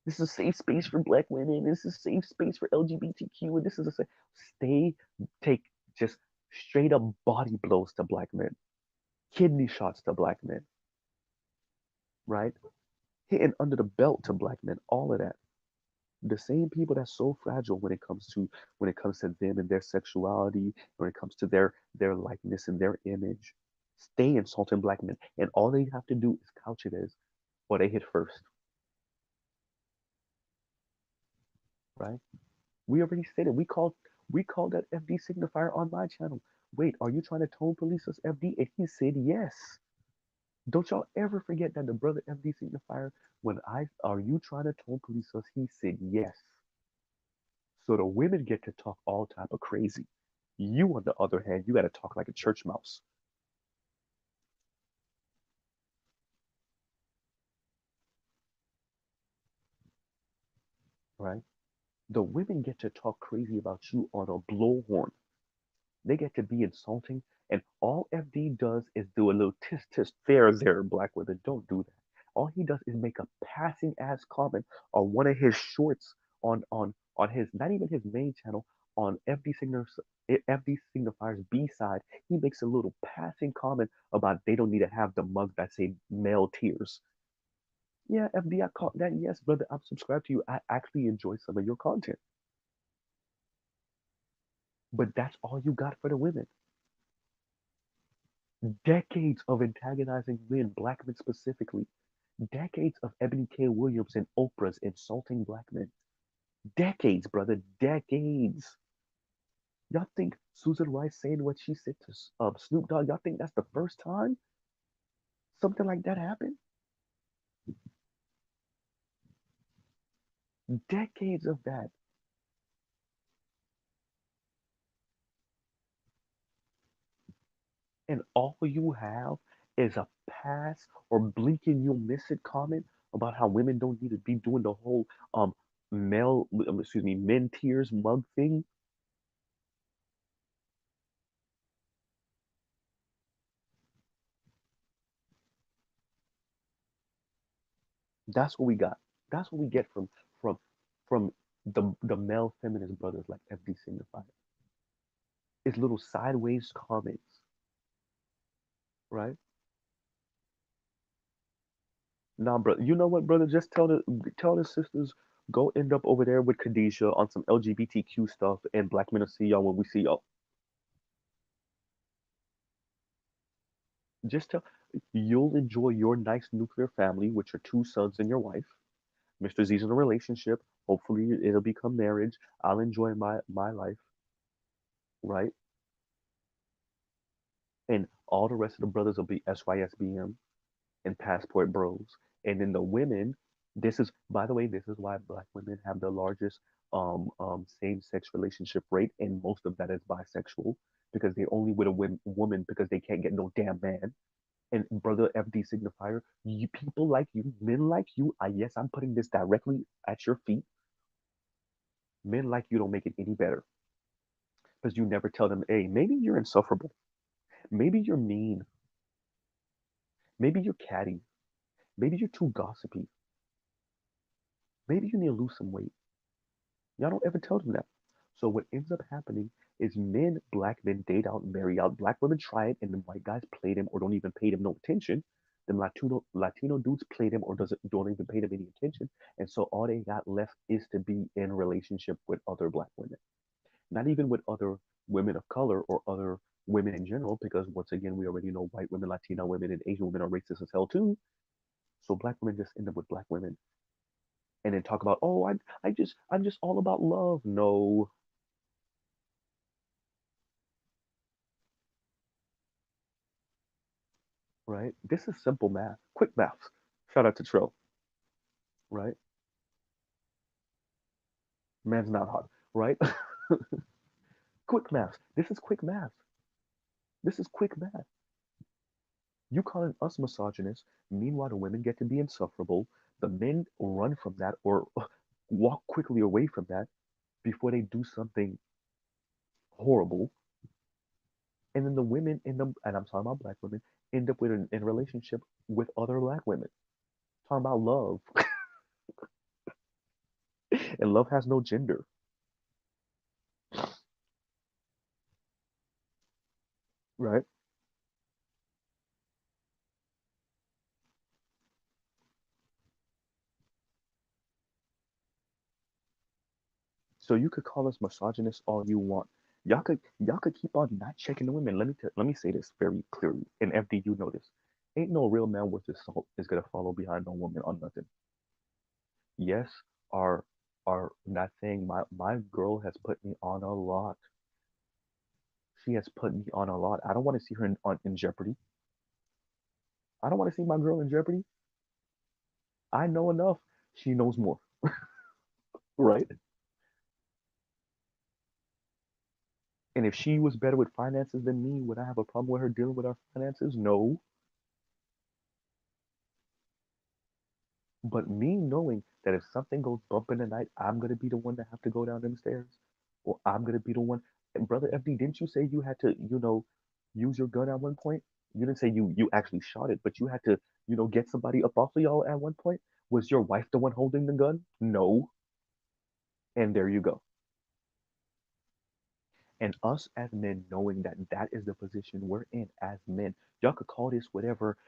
Speaker 1: this is a safe space for black women. This is a safe space for LGBTQ and this is a safe stay take just straight up body blows to black men, kidney shots to black men, right? Hitting under the belt to black men, all of that. The same people that's so fragile when it comes to them and their sexuality, when it comes to their likeness and their image, stay insulting black men, and all they have to do is couch it as, well, they hit first, right? We already said it. We called that FD signifier on my channel. Wait, are you trying to tone police us, FD? And he said yes. Don't y'all ever forget that the brother FD signifier, when I are you trying to tone police us, he said yes. So the women get to talk all type of crazy. You, on the other hand, you got to talk like a church mouse, right? The women get to talk crazy about you on a blowhorn. They get to be insulting, and all FD does is do a little tisk tisk there, black women. Don't do that. All he does is make a passing ass comment on one of his shorts on his not even his main channel on FD Signifier's B side. He makes a little passing comment about they don't need to have the mug that say male tears. Yeah, FD, I caught that. Yes, brother, I'm subscribed to you. I actually enjoy some of your content, but that's all you got for the women. Decades of antagonizing men, black men specifically. Decades of Ebony K. Williams and Oprah's insulting black men. Decades, brother, decades. Y'all think Susan Rice saying what she said to Snoop Dogg, y'all think that's the first time something like that happened? Decades of that. And all you have is a pass or blinking you'll miss it comment about how women don't need to be doing the whole men tears mug thing. That's what we got. That's what we get from from the male feminist brothers like FD Signifier. It's little sideways comments, right? Nah, brother. You know what, brother? Just tell the sisters go end up over there with Khadijah on some LGBTQ stuff, and black men will see y'all when we see y'all. Just tell you'll enjoy your nice nuclear family with your two sons and your wife. Mr. Z's in a relationship. Hopefully it'll become marriage. I'll enjoy my life, right? And all the rest of the brothers will be SYSBM and passport bros. And then the women, this is by the way, this is why black women have the largest same-sex relationship rate, and most of that is bisexual because they only with a woman because they can't get no damn man. And brother FD Signifier, you people like you, men like you, yes, I'm putting this directly at your feet. Men like you don't make it any better because you never tell them, hey, maybe you're insufferable. Maybe you're mean. Maybe you're catty. Maybe you're too gossipy. Maybe you need to lose some weight. Y'all don't ever tell them that. So what ends up happening is men, black men date out, marry out. Black women try it, and then white guys play them or don't even pay them no attention. Then Latino dudes play them or don't even pay them any attention. And so all they got left is to be in relationship with other black women. Not even with other women of color or other women in general, because once again, we already know white women, Latino women, and Asian women are racist as hell too. So black women just end up with black women and then talk about, oh, I'm just all about love. No, right? This is simple math, quick math. Shout out to Trill, right? Man's not hot, right? Quick math. This is quick math. This is quick math. You calling us misogynist, meanwhile the women get to be insufferable. The men run from that or walk quickly away from that before they do something horrible. And then the women end up, and I'm talking about black women, end up with in a relationship with other black women. Talking about love, and love has no gender, right? So you could call us misogynist all you want. Y'all could keep on not checking the women. Let me say this very clearly. And FD, you know this. Ain't no real man worth his salt is gonna follow behind no woman on nothing. Yes, are not saying my girl has put me on a lot. She has put me on a lot. I don't want to see her in jeopardy. I don't want to see my girl in jeopardy. I know enough. She knows more, right? And if she was better with finances than me, would I have a problem with her dealing with our finances? No. But me knowing that if something goes bump in the night, I'm gonna be the one that have to go down them stairs, or I'm gonna be the one. And brother FD, didn't you say you had to, use your gun at one point? You didn't say you actually shot it, but you had to, get somebody up off of y'all at one point. Was your wife the one holding the gun? No. And there you go. And us as men knowing that that is the position we're in as men, y'all could call this whatever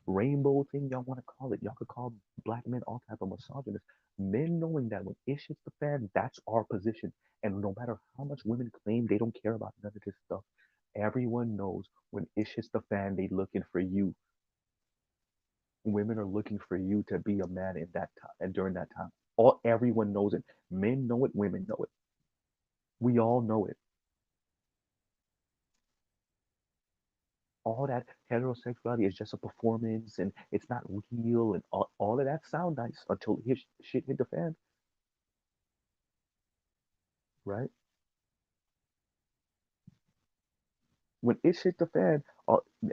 Speaker 1: rainbow thing y'all want to call it. Y'all could call black men all type of misogynist. Men knowing that when it hits the fan, that's our position. And no matter how much women claim they don't care about none of this stuff, everyone knows when it hits the fan, they looking for you. Women are looking for you to be a man in that time and during that time. All everyone knows it. Men know it, women know it. We all know it. All that heterosexuality is just a performance and it's not real and all of that sound nice until shit hit the fan, right? When it hit the fan,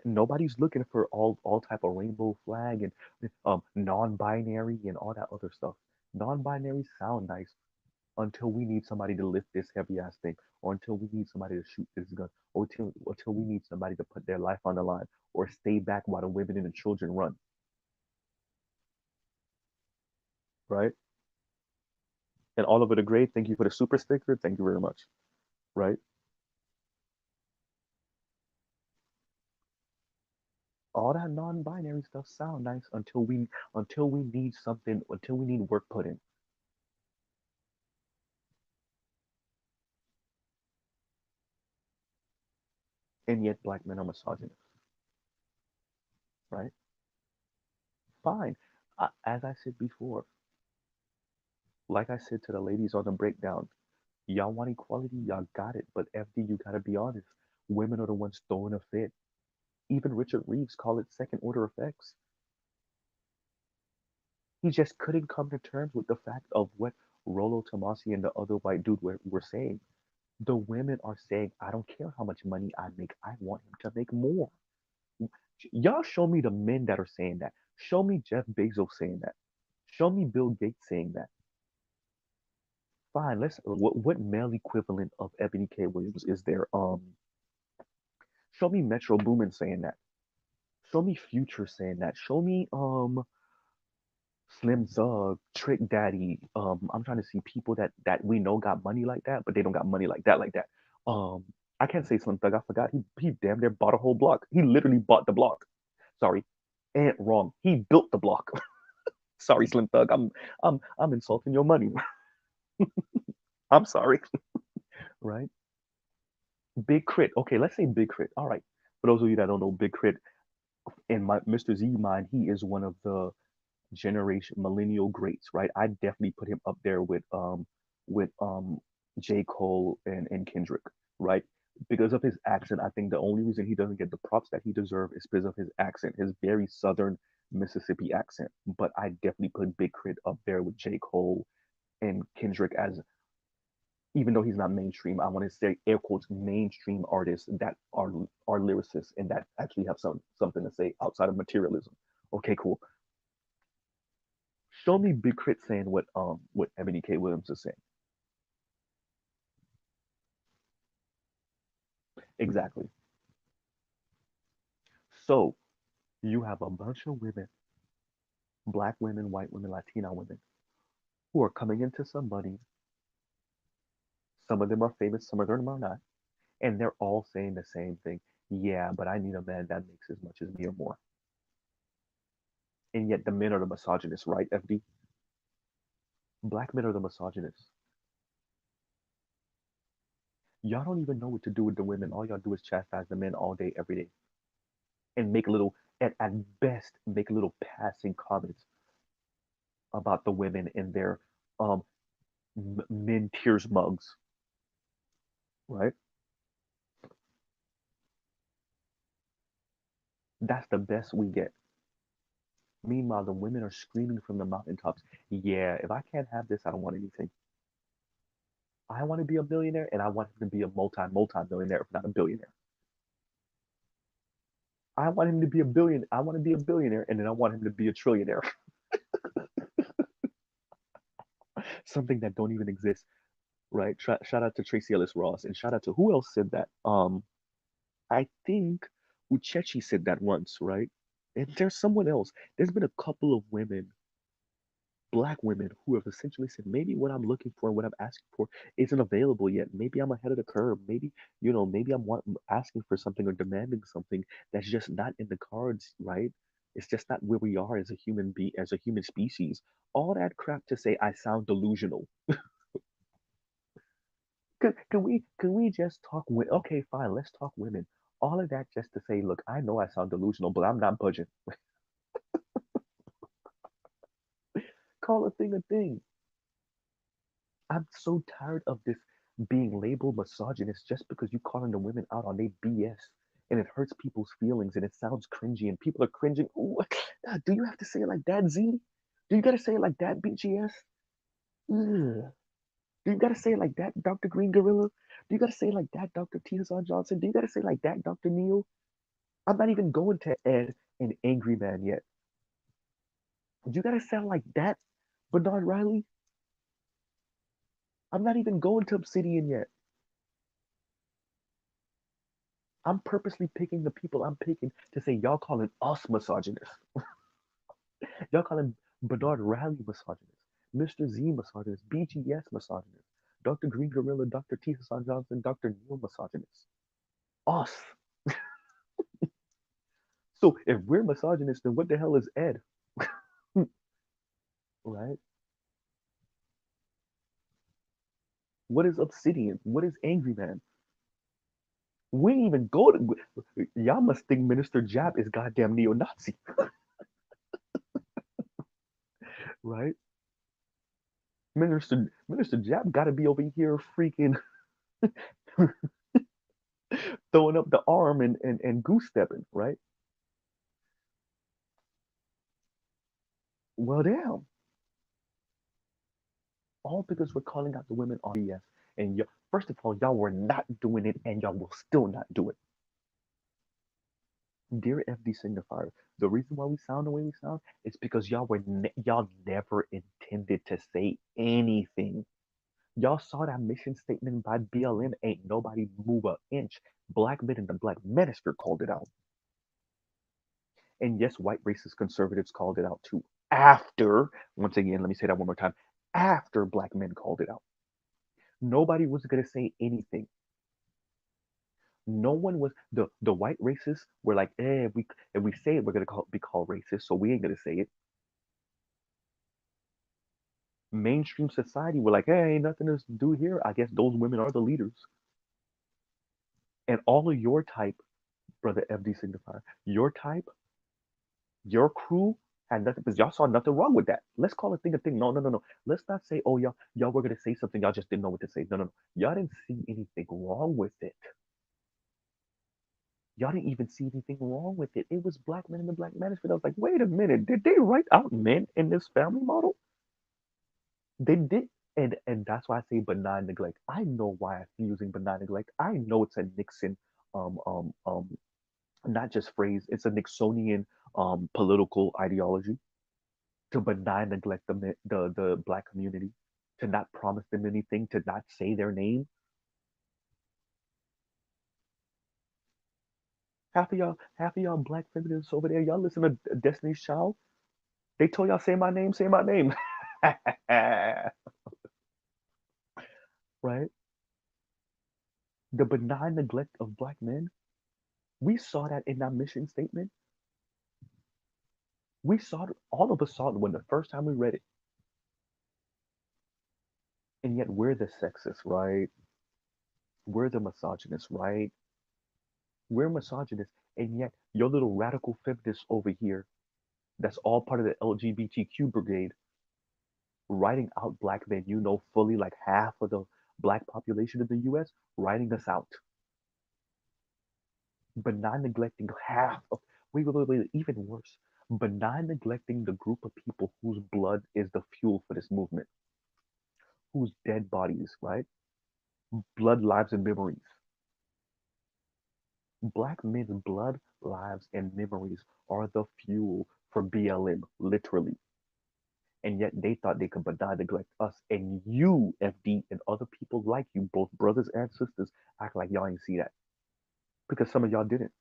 Speaker 1: nobody's looking for all type of rainbow flag and non-binary and all that other stuff. Non-binary sound nice until we need somebody to lift this heavy ass thing, or until we need somebody to shoot this gun, or until we need somebody to put their life on the line, or stay back while the women and the children run, right? And Oliver the Great, thank you for the super sticker. Thank you very much. Right? All that non-binary stuff sound nice until we need something, until we need work put in. And yet black men are misogynist, right? Fine. As I said before, like I said to the ladies on the breakdown, y'all want equality, y'all got it. But FD, you gotta be honest. Women are the ones throwing a fit. Even Richard Reeves call it second order effects. He just couldn't come to terms with the fact of what Rollo Tomasi and the other white dude were saying. The women are saying, I don't care how much money I make, I want him to make more. Y'all show me the men that are saying that. Show me Jeff Bezos saying that. Show me Bill Gates saying that. Fine, let's what male equivalent of Ebony K. Williams is there? Show me Metro Boomin saying that. Show me Future saying that. Show me Slim Thug, Trick Daddy. I'm trying to see people that we know got money like that, but they don't got money like that like that. Um, I can't say Slim Thug. I forgot he damn near bought a whole block. He literally bought the block. Sorry, and wrong. He built the block. Sorry, Slim Thug. I'm insulting your money. I'm sorry. Right? Big Crit. Okay, let's say Big Crit. All right. For those of you that don't know, Big Crit in my Mr. Z mind, he is one of the generation millennial greats, right? I definitely put him up there with J. Cole and Kendrick, right? Because of his accent, I think the only reason he doesn't get the props that he deserves is because of his accent, his very southern Mississippi accent. But I definitely put Big Crit up there with J. Cole and Kendrick as, even though he's not mainstream, I want to say air quotes mainstream artists that are lyricists and that actually have something to say outside of materialism. Okay, cool. Show me Big Crit saying what Ebony K. Williams is saying. Exactly. So you have a bunch of women, black women, white women, Latina women, who are coming into some money. Some of them are famous, some of them are not, and they're all saying the same thing. Yeah, but I need a man that makes as much as me or more. And yet the men are the misogynists, right, FD? Black men are the misogynists. Y'all don't even know what to do with the women. All y'all do is chastise the men all day, every day, and make a little, at best, make little passing comments about the women in their um men tears mugs, right? That's the best we get. Meanwhile, the women are screaming from the mountaintops, yeah, if I can't have this, I don't want anything. I want to be a millionaire and I want him to be a multi millionaire, if not a billionaire. I want him to be a billion. I want to be a billionaire and then I want him to be a trillionaire. Something that don't even exist, right? Shout out to Tracy Ellis Ross and shout out to who else said that? I think Uchechi said that once, right? And there's someone else. There's been a couple of women, black women, who have essentially said maybe what I'm looking for and what I'm asking for isn't available yet. Maybe I'm ahead of the curve. Maybe, maybe asking for something or demanding something that's just not in the cards, right? It's just not where we are as a as a human species. All that crap to say I sound delusional. Can we just talk okay, fine, let's talk women. All of that just to say, look, I know I sound delusional, but I'm not budging. Call a thing a thing. I'm so tired of this being labeled misogynist just because you calling the women out on their BS and it hurts people's feelings and it sounds cringy and people are cringing. Ooh, do you have to say it like that, Z? Do you gotta say it like that, BGS? Ugh. Do you gotta say it like that, Dr. Green Gorilla? Do you gotta say it like that, Dr. T. Hassan Johnson? Do you gotta say it like that, Dr. Neil? I'm not even going to Ed and Angry Man yet. Do you gotta sound like that, Bernard Riley? I'm not even going to Obsidian yet. I'm purposely picking the people I'm picking to say y'all calling us misogynist. Y'all calling Bernard Riley misogynist, Mr. Z misogynist, BGS misogynist, Dr. Green Gorilla, Dr. T. Hassan Johnson, Dr. Neil misogynist. Us. So if we're misogynist, then what the hell is Ed? Right? What is Obsidian? What is Angry Man? We ain't even go to. Y'all must think Minister Jap is goddamn neo-Nazi, right? Minister Jap got to be over here freaking throwing up the arm and goose stepping, right? Well, damn. All because we're calling out the women on BS. And first of all, y'all were not doing it, and y'all will still not do it. Dear FD Signifier, the reason why we sound the way we sound is because y'all never intended to say anything. Y'all saw that mission statement by BLM. Ain't nobody move an inch. Black men and the Black Minister called it out. And yes, white racist conservatives called it out too. After, once again, let me say that one more time. After black men called it out. Nobody was going to say anything. No one was, the white racists were like, if we say it, we're going to be called racist, so we ain't going to say it. Mainstream society were like, hey, ain't nothing to do here. I guess those women are the leaders. And all of your type, brother FD Signifier, your type, your crew had nothing because y'all saw nothing wrong with that. Let's call a thing a thing. No, no, no, no. Let's not say, oh, y'all were gonna say something, y'all just didn't know what to say. No, no, no. Y'all didn't see anything wrong with it. Y'all didn't even see anything wrong with it. It was black men in the black management. I was like, wait a minute, did they write out men in this family model? They did. And that's why I say benign neglect. I know why I'm using benign neglect. I know it's a Nixon um um um not just phrase, it's a Nixonian political ideology to benign neglect the black community, to not promise them anything, to not say their name. Half of y'all black feminists over there, y'all listen to Destiny's Child. They told y'all say my name, say my name. Right? The benign neglect of black men. We saw that in our mission statement. We saw it, all of us saw it when the first time we read it. And yet we're the sexist, right? We're the misogynist, right? We're misogynist, and yet your little radical feminists over here, that's all part of the LGBTQ brigade, writing out black men, you know, fully like half of the black population of the US, writing us out, but not neglecting half of, wait, even worse, but not neglecting the group of people whose blood is the fuel for this movement, whose dead bodies, right? Blood, lives, and memories. Black men's blood, lives, and memories are the fuel for BLM, literally. And yet they thought they could but not neglect us. And you, FD, and other people like you, both brothers and sisters, act like y'all ain't see that. Because some of y'all didn't,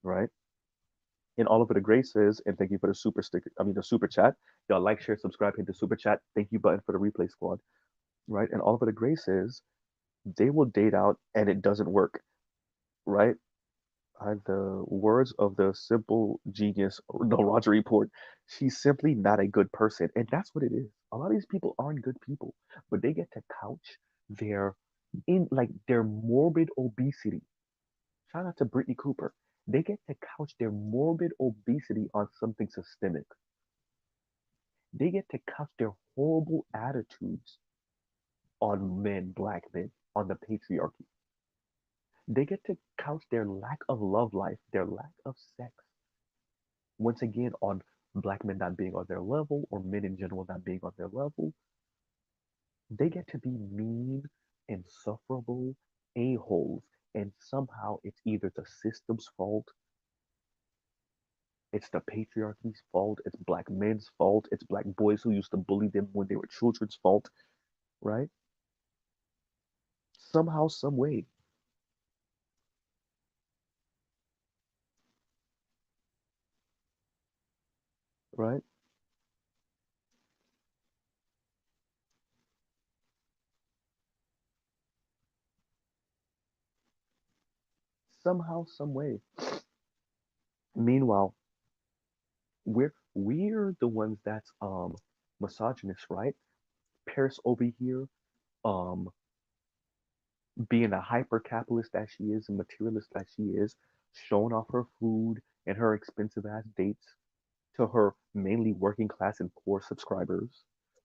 Speaker 1: right? And Oliver the Gray says, and thank you for the super sticker, I mean the super chat. Y'all like, share, subscribe, hit the super chat. Thank you button for the replay squad. Right? And Oliver the Gray says, they will date out and it doesn't work. Right? The words of the simple genius, no, Roger Report, she's simply not a good person. And that's what it is. A lot of these people aren't good people, but they get to couch their their morbid obesity. Shout out to Brittany Cooper. They get to couch their morbid obesity on something systemic. They get to couch their horrible attitudes on men, black men, on the patriarchy. They get to couch their lack of love life, their lack of sex, once again on black men not being on their level or men in general not being on their level. They get to be mean, insufferable a-holes, and somehow it's either the system's fault, it's the patriarchy's fault, it's black men's fault, it's black boys who used to bully them when they were children's fault, right? Somehow, some way, right? Somehow, some way. Meanwhile, we're the ones that's misogynist, right? Paris over here, um, being a hyper capitalist that she is, and materialist that she is, showing off her food and her expensive ass dates to her mainly working class and poor subscribers.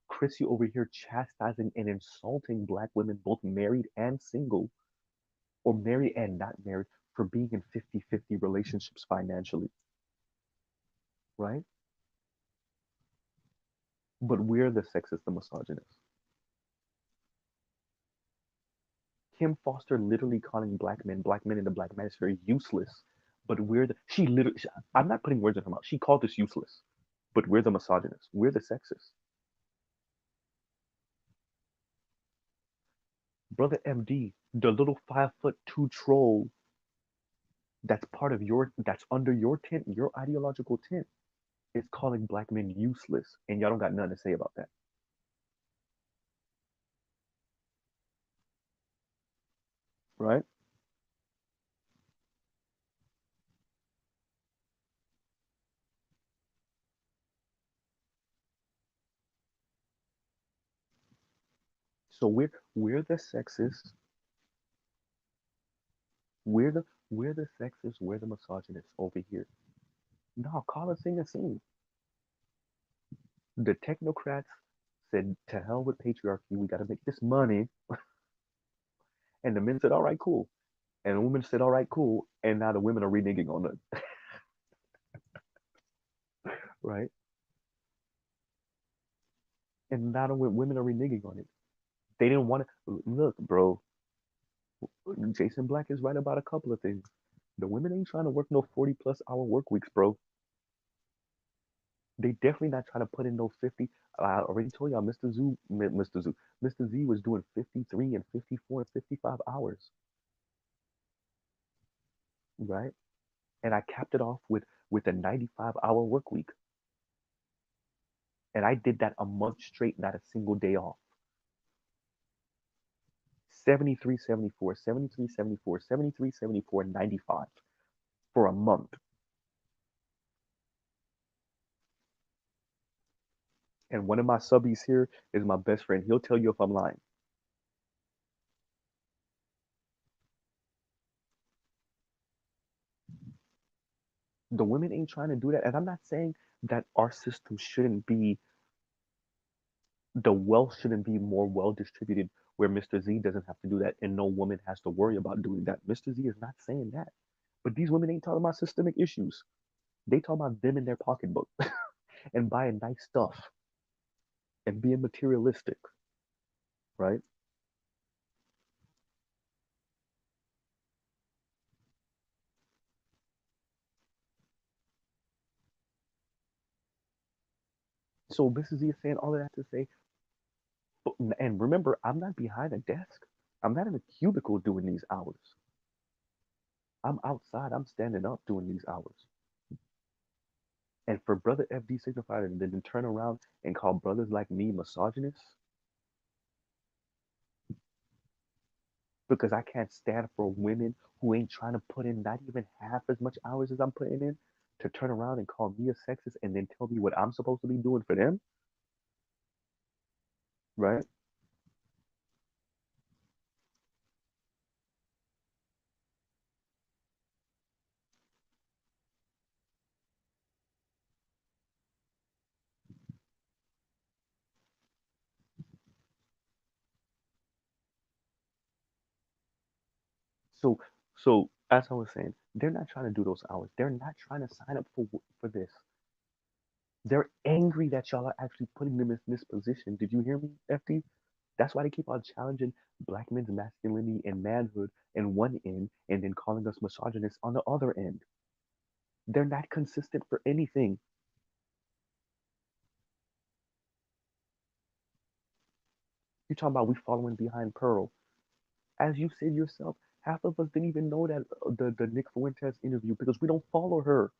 Speaker 1: Chrissy over here chastising and insulting black women, both married and single, or married and not married, for being in 50-50 relationships financially, right? But we're the sexist, the misogynist. Kim Foster literally calling black men in the black manosphere useless But we're the she literally. I'm not putting words in her mouth. She called us useless, but we're the misogynists. We're the sexists. Brother MD, the little 5'2" troll that's part of that's under your tent, your ideological tent, is calling black men useless, and y'all don't got nothing to say about that, right? So we're the sexists, we're the sexists, we're the misogynists over here. No, call us sing a scene. The technocrats said, "To hell with patriarchy, we got to make this money," and the men said, "All right, cool," and the women said, "All right, cool," and now the women are reneging on it, right? And now the women are reneging on it. They didn't want to look, bro. Jason Black is right about a couple of things. The women ain't trying to work no 40+ hour work weeks, bro. They definitely not trying to put in no 50. I already told y'all, Mr. Z was doing 53 and 54 and 55 hours, right? And I capped it off with a 95-hour work week. And I did that a month straight, not a single day off. 73, 74, 73, 74, 73, 74, 95 for a month. And one of my subbies here is my best friend. He'll tell you if I'm lying. The women ain't trying to do that. And I'm not saying that our system shouldn't be, the wealth shouldn't be more well distributed where Mr. Z doesn't have to do that and no woman has to worry about doing that. Mr. Z is not saying that. But these women ain't talking about systemic issues. They talk about them in their pocketbook and buying nice stuff and being materialistic, right? So Mrs. Z is saying all of that to say, and remember, I'm not behind a desk. I'm not in a cubicle doing these hours. I'm outside. I'm standing up doing these hours. And for brother FD Signifier and then turn around and call brothers like me misogynists because I can't stand for women who ain't trying to put in not even half as much hours as I'm putting in to turn around and call me a sexist and then tell me what I'm supposed to be doing for them, right? So, so as I was saying, they're not trying to do those hours. They're not trying to sign up for this. They're angry that y'all are actually putting them in this position. Did you hear me, FD? That's why they keep on challenging black men's masculinity and manhood in one end and then calling us misogynists on the other end. They're not consistent for anything. You're talking about we following behind Pearl. As you said yourself, half of us didn't even know that the Nick Fuentes interview because we don't follow her.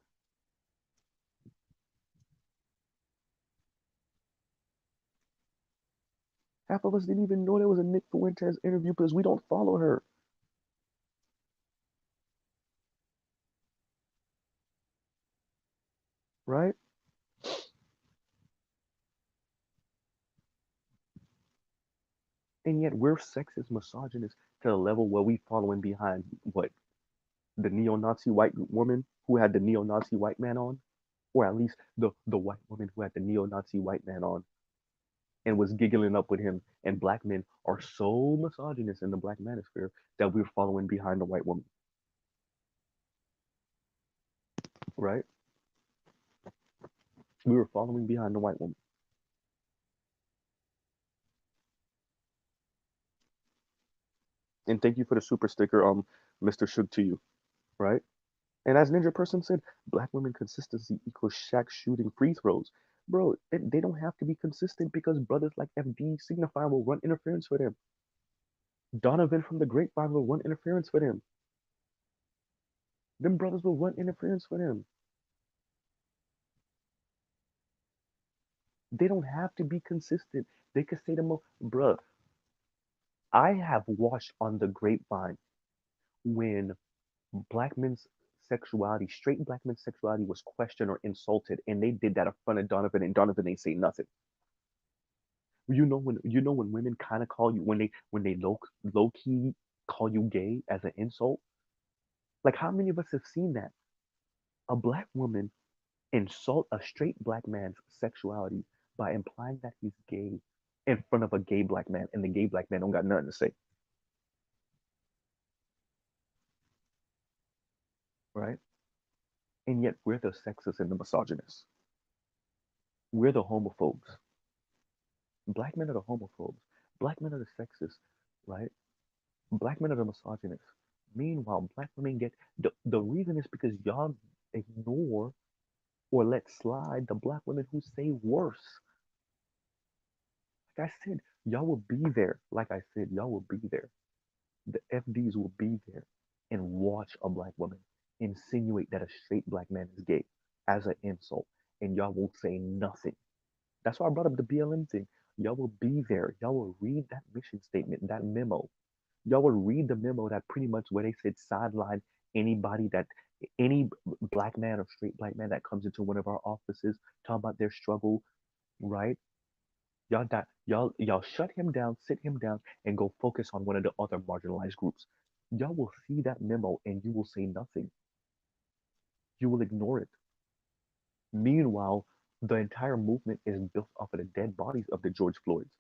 Speaker 1: Half of us didn't even know there was a Nick Fuentes interview because we don't follow her, right? And yet we're sexist misogynists to the level where we following behind what, the neo-Nazi white woman who had the neo-Nazi white man on, or at least the white woman who had the neo-Nazi white man on and was giggling up with him. And black men are so misogynist in the black manosphere that we're following behind the white woman, right? We were following behind the white woman. And thank you for the super sticker, Mr. Shook to you, right? And as Ninja Person said, black women consistency equals Shaq shooting free throws. Bro, they don't have to be consistent because brothers like FD Signifier will run interference for them. Donovan from the Grapevine will run interference for them. Them brothers will run interference for them. They don't have to be consistent. They could say to them, bruh, I have watched on the Grapevine when black men's sexuality, straight black men's sexuality was questioned or insulted, and they did that in front of Donovan, and Donovan ain't say nothing. You know when women kind of call you when they low key call you gay as an insult. Like how many of us have seen that? A black woman insult a straight black man's sexuality by implying that he's gay in front of a gay black man, and the gay black man don't got nothing to say, right? And yet we're the sexists and the misogynists. We're the homophobes. Black men are the homophobes. Black men are the sexists, right? Black men are the misogynists. Meanwhile, black women get the reason is because y'all ignore or let slide the black women who say worse. Like I said, y'all will be there. Like I said, y'all will be there. The FDs will be there and watch a black woman insinuate that a straight black man is gay as an insult, and y'all will say nothing. That's why I brought up the BLM thing. Y'all will be there. Y'all will read that mission statement, that memo. Y'all will read the memo that pretty much where they said sideline anybody that any black man or straight black man that comes into one of our offices talking about their struggle, right? Y'all shut him down, sit him down, and go focus on one of the other marginalized groups. Y'all will see that memo and you will say nothing. You will ignore it. Meanwhile, the entire movement is built off of the dead bodies of the George Floyds.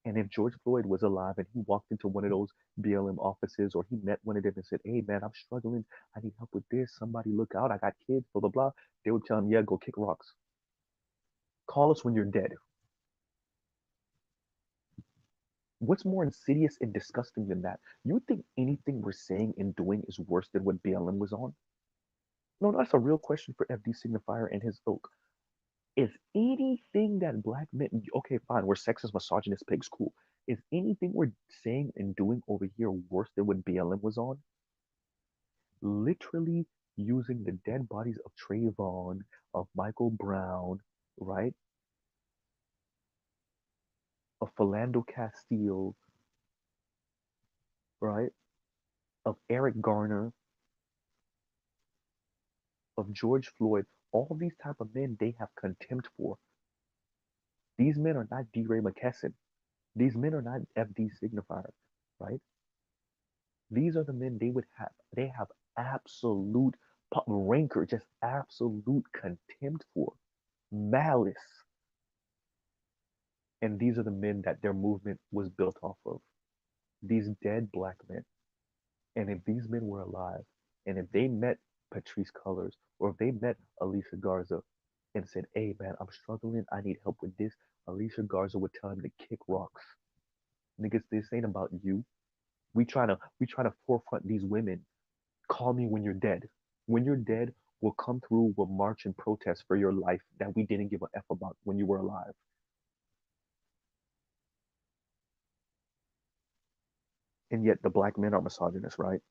Speaker 1: And if George Floyd was alive and he walked into one of those BLM offices or he met one of them and said, "Hey man, I'm struggling. I need help with this. Somebody look out. I got kids, blah, blah, blah." They would tell him, "Yeah, go kick rocks. Call us when you're dead." What's more insidious and disgusting than that? You think anything we're saying and doing is worse than what BLM was on? No, that's a real question for FD Signifier and his ilk. Is anything that black men, okay, fine, we're sexist, misogynist pigs, cool. Is anything we're saying and doing over here worse than what BLM was on? Literally using the dead bodies of Trayvon, of Michael Brown, right? Of Philando Castile, right? Of Eric Garner, of George Floyd, all these type of men they have contempt for. These men are not D. Ray McKesson. These men are not FD Signifier, right? These are the men they have absolute rancor, just absolute contempt for, malice. And these are the men that their movement was built off of. These dead black men. And if these men were alive, and if they met Patrice Cullors, or if they met Alicia Garza and said, "Hey man, I'm struggling, I need help with this," Alicia Garza would tell him to kick rocks. Niggas, this ain't about you. We try to forefront these women. Call me when you're dead. When you're dead, we'll come through, we'll march and protest for your life that we didn't give a F about when you were alive. And yet the black men are misogynists, right?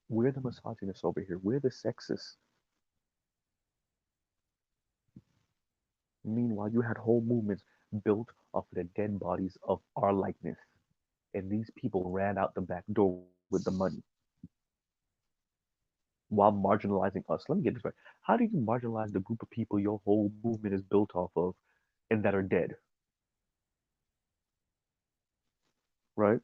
Speaker 1: We're the misogynists over here. We're the sexists. Meanwhile, you had whole movements built off of the dead bodies of our likeness. And these people ran out the back door with the money while marginalizing us. Let me get this right. How do you marginalize the group of people your whole movement is built off of and that are dead, right?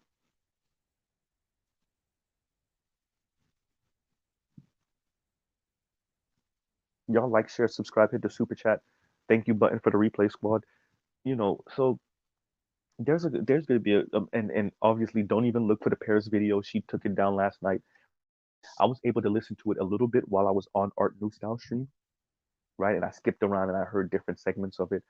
Speaker 1: Y'all like, share, subscribe, hit the super chat. Thank you button for the replay squad. So there's gonna be and obviously don't even look for the Paris video. She took it down last night. I was able to listen to it a little bit while I was on Art New Style stream. right? And I skipped around and I heard different segments of it,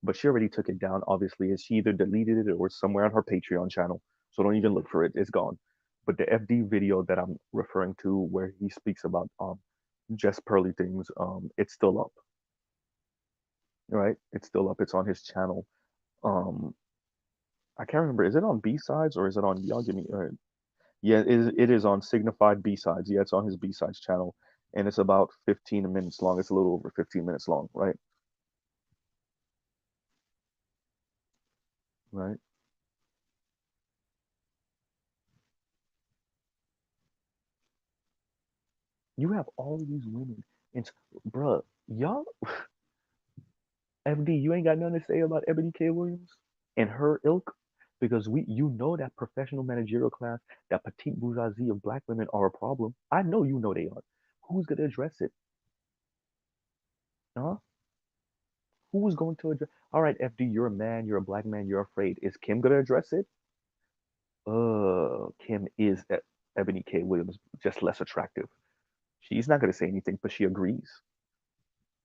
Speaker 1: but she already took it down. Obviously, and she either deleted it or it's somewhere on her Patreon channel. So don't even look for it; it's gone. But the FD video that I'm referring to, where he speaks about just pearly things, it's still up, right? It's still up. It's on his channel. Um, I can't remember. Is it on B sides or is it on? Y'all give me. Yeah, it is on Signified B sides. Yeah, it's on his B sides channel, and it's about 15 minutes long. It's a little over 15 minutes long, right? Right. You have all of these women, and bruh, y'all, FD, you ain't got nothing to say about Ebony K. Williams and her ilk, because you know that professional managerial class, that petite bourgeoisie of black women are a problem. I know you know they are. Who's gonna address it? Huh? Who's going to address? All right, FD, you're a man, you're a black man, you're afraid. Is Kim gonna address it? Kim is Ebony K. Williams, just less attractive. She's not gonna say anything, but she agrees.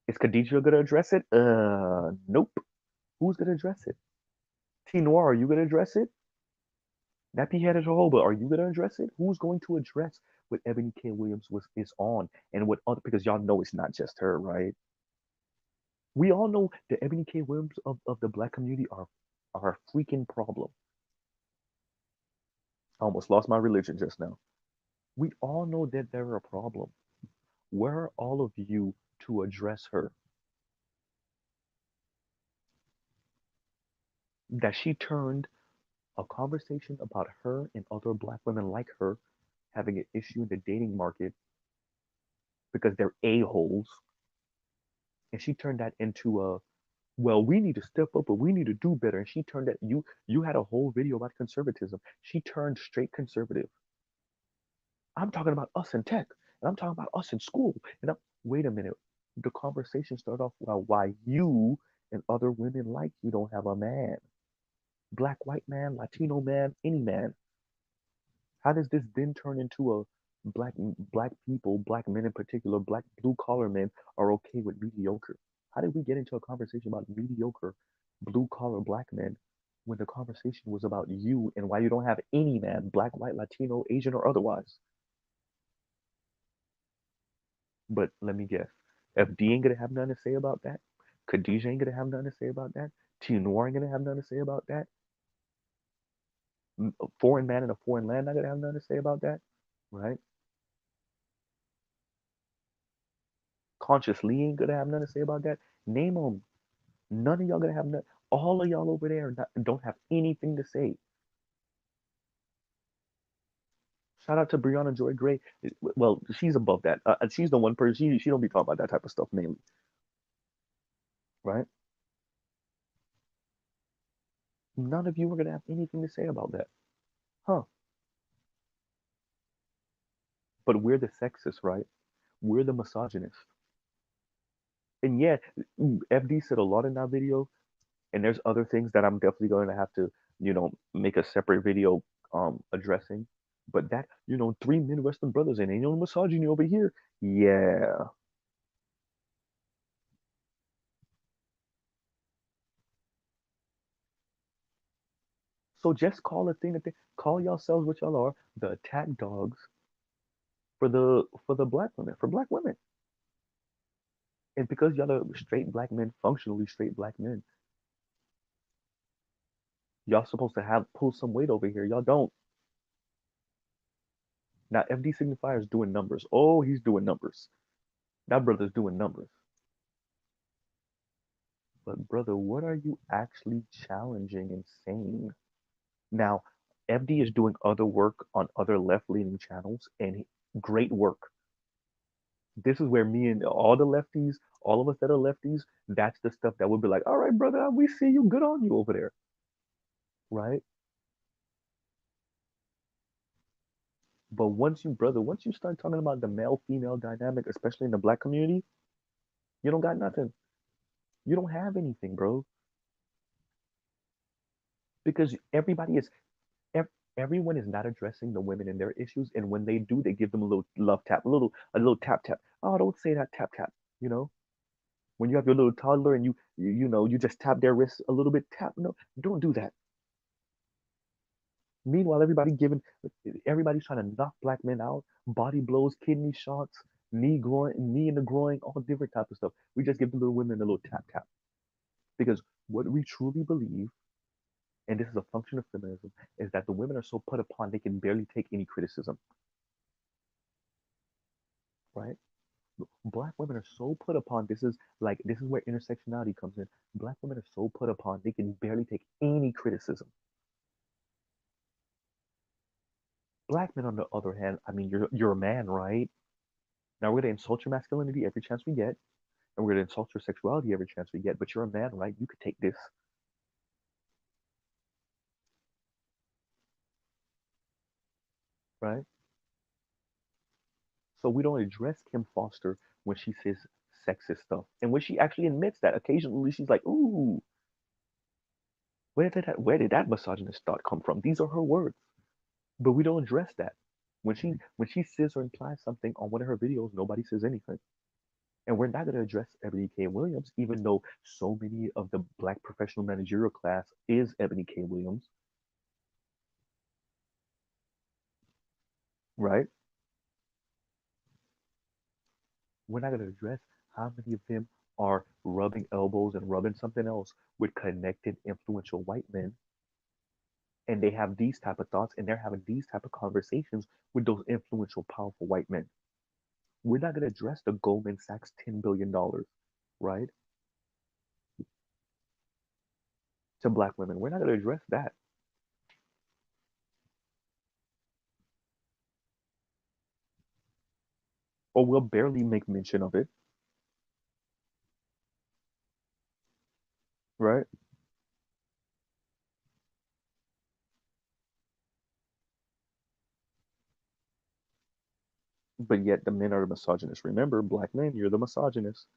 Speaker 1: Is Khadijah gonna address it? Nope. Who's gonna address it? T Noir, are you gonna address it? Nappy headed Jehovah, are you gonna address it? Who's going to address what Ebony K. Williams was is on and what other, because y'all know it's not just her, right? We all know the Ebony K. Williams of the black community are a freaking problem. I almost lost my religion just now. We all know that they're a problem. Where are all of you to address her? That she turned a conversation about her and other black women like her having an issue in the dating market because they're a-holes, and she turned that into a, well, we need to step up, but we need to do better. And she turned that, you had a whole video about conservatism. She turned straight conservative. I'm talking about us in tech, and I'm talking about us in school. And I'm, wait a minute. The conversation started off, well, why you and other women like you don't have a man. Black, white man, Latino man, any man. How does this then turn into a black people, black men in particular, black blue collar men are okay with mediocre? How did we get into a conversation about mediocre blue collar black men when the conversation was about you and why you don't have any man, black, white, Latino, Asian, or otherwise? But let me guess. FD ain't gonna have nothing to say about that. Khadijah ain't gonna have nothing to say about that. T Noir ain't gonna have nothing to say about that. A foreign man in a foreign land not gonna have nothing to say about that, right? Conscious Lee ain't gonna have nothing to say about that. Name them. None of y'all gonna have nothing. All of y'all over there don't have anything to say. Shout out to Brianna Joy Gray. Well, she's above that. She's the one person. She don't be talking about that type of stuff mainly, right? None of you are gonna have anything to say about that, huh? But we're the sexist, right? We're the misogynist. And yeah, FD said a lot in that video, and there's other things that I'm definitely going to have to, make a separate video addressing. But that, three Midwestern brothers and ain't no misogyny over here. Yeah. So just call a thing a thing. Call yourselves what y'all are, the attack dogs for the black women, for black women. And because y'all are straight black men, functionally straight black men, y'all supposed to have pull some weight over here. Y'all don't. Now FD Signifier is doing numbers. Oh, he's doing numbers. That brother's doing numbers. But brother, what are you actually challenging and saying? Now, FD is doing other work on other left-leaning channels, and great work. This is where me and all the lefties, all of us that are lefties, that's the stuff that would be like, all right, brother, we see you, good on you over there, right? But once you start talking about the male-female dynamic, especially in the black community, you don't got nothing. You don't have anything, bro, because everyone is not addressing the women and their issues, and when they do, they give them a little love tap, a little tap tap. Oh, don't say that, tap tap, you know. When you have your little toddler and you just tap their wrist a little bit, tap. No, don't do that. Meanwhile, everybody's trying to knock black men out, body blows, kidney shots, knee in the groin, all different type of stuff. We just give the little women a little tap tap because what we truly believe, and this is a function of feminism, is that the women are so put upon they can barely take any criticism, right? Black women are so put upon. This is where intersectionality comes in. Black women are so put upon they can barely take any criticism. Black men, on the other hand, I mean, you're a man, right? Now we're gonna insult your masculinity every chance we get, and we're gonna insult your sexuality every chance we get. But you're a man, right? You could take this, right? So we don't address Kim Foster when she says sexist stuff, and when she actually admits that occasionally she's like, "Ooh, where did that misogynist thought come from?" These are her words, but we don't address that. When she says or implies something on one of her videos, nobody says anything. And we're not going to address Ebony K. Williams, even though so many of the black professional managerial class is Ebony K. Williams, right? We're not going to address how many of them are rubbing elbows and rubbing something else with connected, influential white men, and they have these type of thoughts, and they're having these type of conversations with those influential, powerful white men. We're not going to address the Goldman Sachs $10 billion, right, to black women. We're not going to address that, or we'll barely make mention of it, right? But yet the men are the misogynists. Remember, black men, you're the misogynist.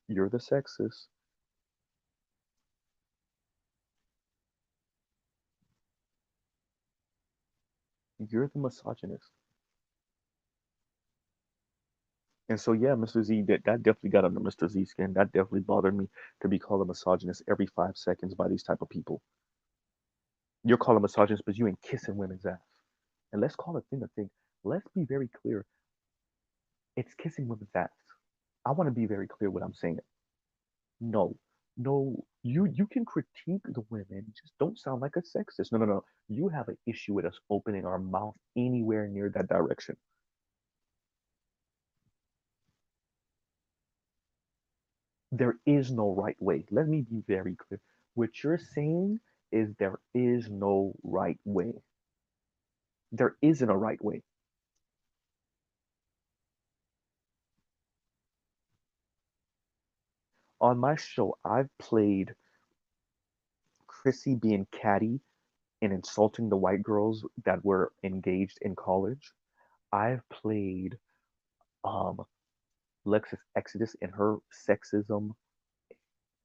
Speaker 1: You're the sexist. You're the misogynist. And so, yeah, Mr. Z, that definitely got under Mr. Z's skin. That definitely bothered me to be called a misogynist every 5 seconds by these type of people. You're called a misogynist, but you ain't kissing women's ass. And let's call a thing a thing. Let's be very clear. It's kissing women's ass. I want to be very clear what I'm saying. No, no, you can critique the women, just don't sound like a sexist. No, no, no. You have an issue with us opening our mouth anywhere near that direction. There is no right way. Let me be very clear. What you're saying is there is no right way. There isn't a right way. On my show, I've played Chrissy being catty and insulting the white girls that were engaged in college. I've played um, Lexus Exodus and her sexism,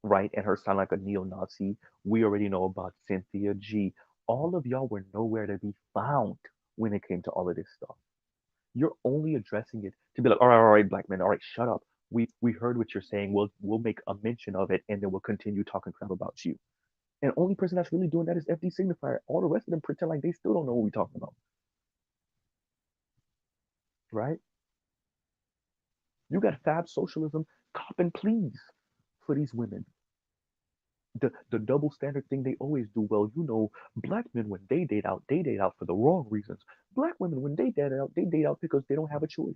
Speaker 1: right, and her sound like a neo-Nazi. We already know about Cynthia G. All of y'all were nowhere to be found when it came to all of this stuff. You're only addressing it to be like, all right, black men, all right, shut up. We heard what you're saying. We'll make a mention of it, and then we'll continue talking crap about you. And the only person that's really doing that is FD Signifier. All the rest of them pretend like they still don't know what we're talking about, right? You got Fab Socialism copping pleas for these women. The double standard thing they always do. Well, black men when they date out for the wrong reasons. Black women when they date out because they don't have a choice.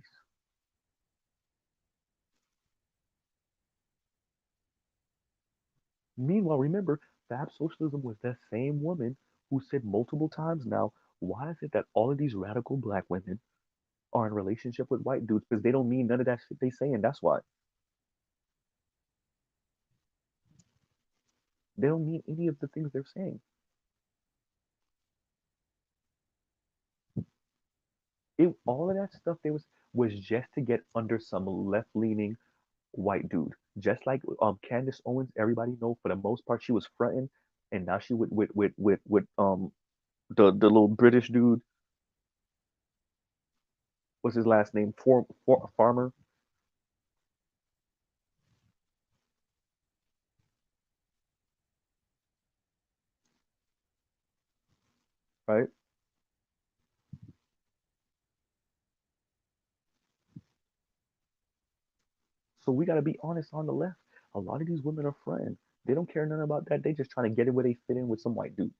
Speaker 1: Meanwhile, remember, Fab Socialism was that same woman who said multiple times now, why is it that all of these radical black women are in relationship with white dudes? Because they don't mean none of that shit they saying. That's why. They don't mean any of the things they're saying. All of that stuff they was just to get under some left leaning white dude. Just like Candace Owens, everybody know for the most part she was fronting, and now she with the little British dude. What's his last name? Farmer. right? So we got to be honest on the left. A lot of these women are friends. They don't care nothing about that. They just trying to get it where they fit in with some white dude.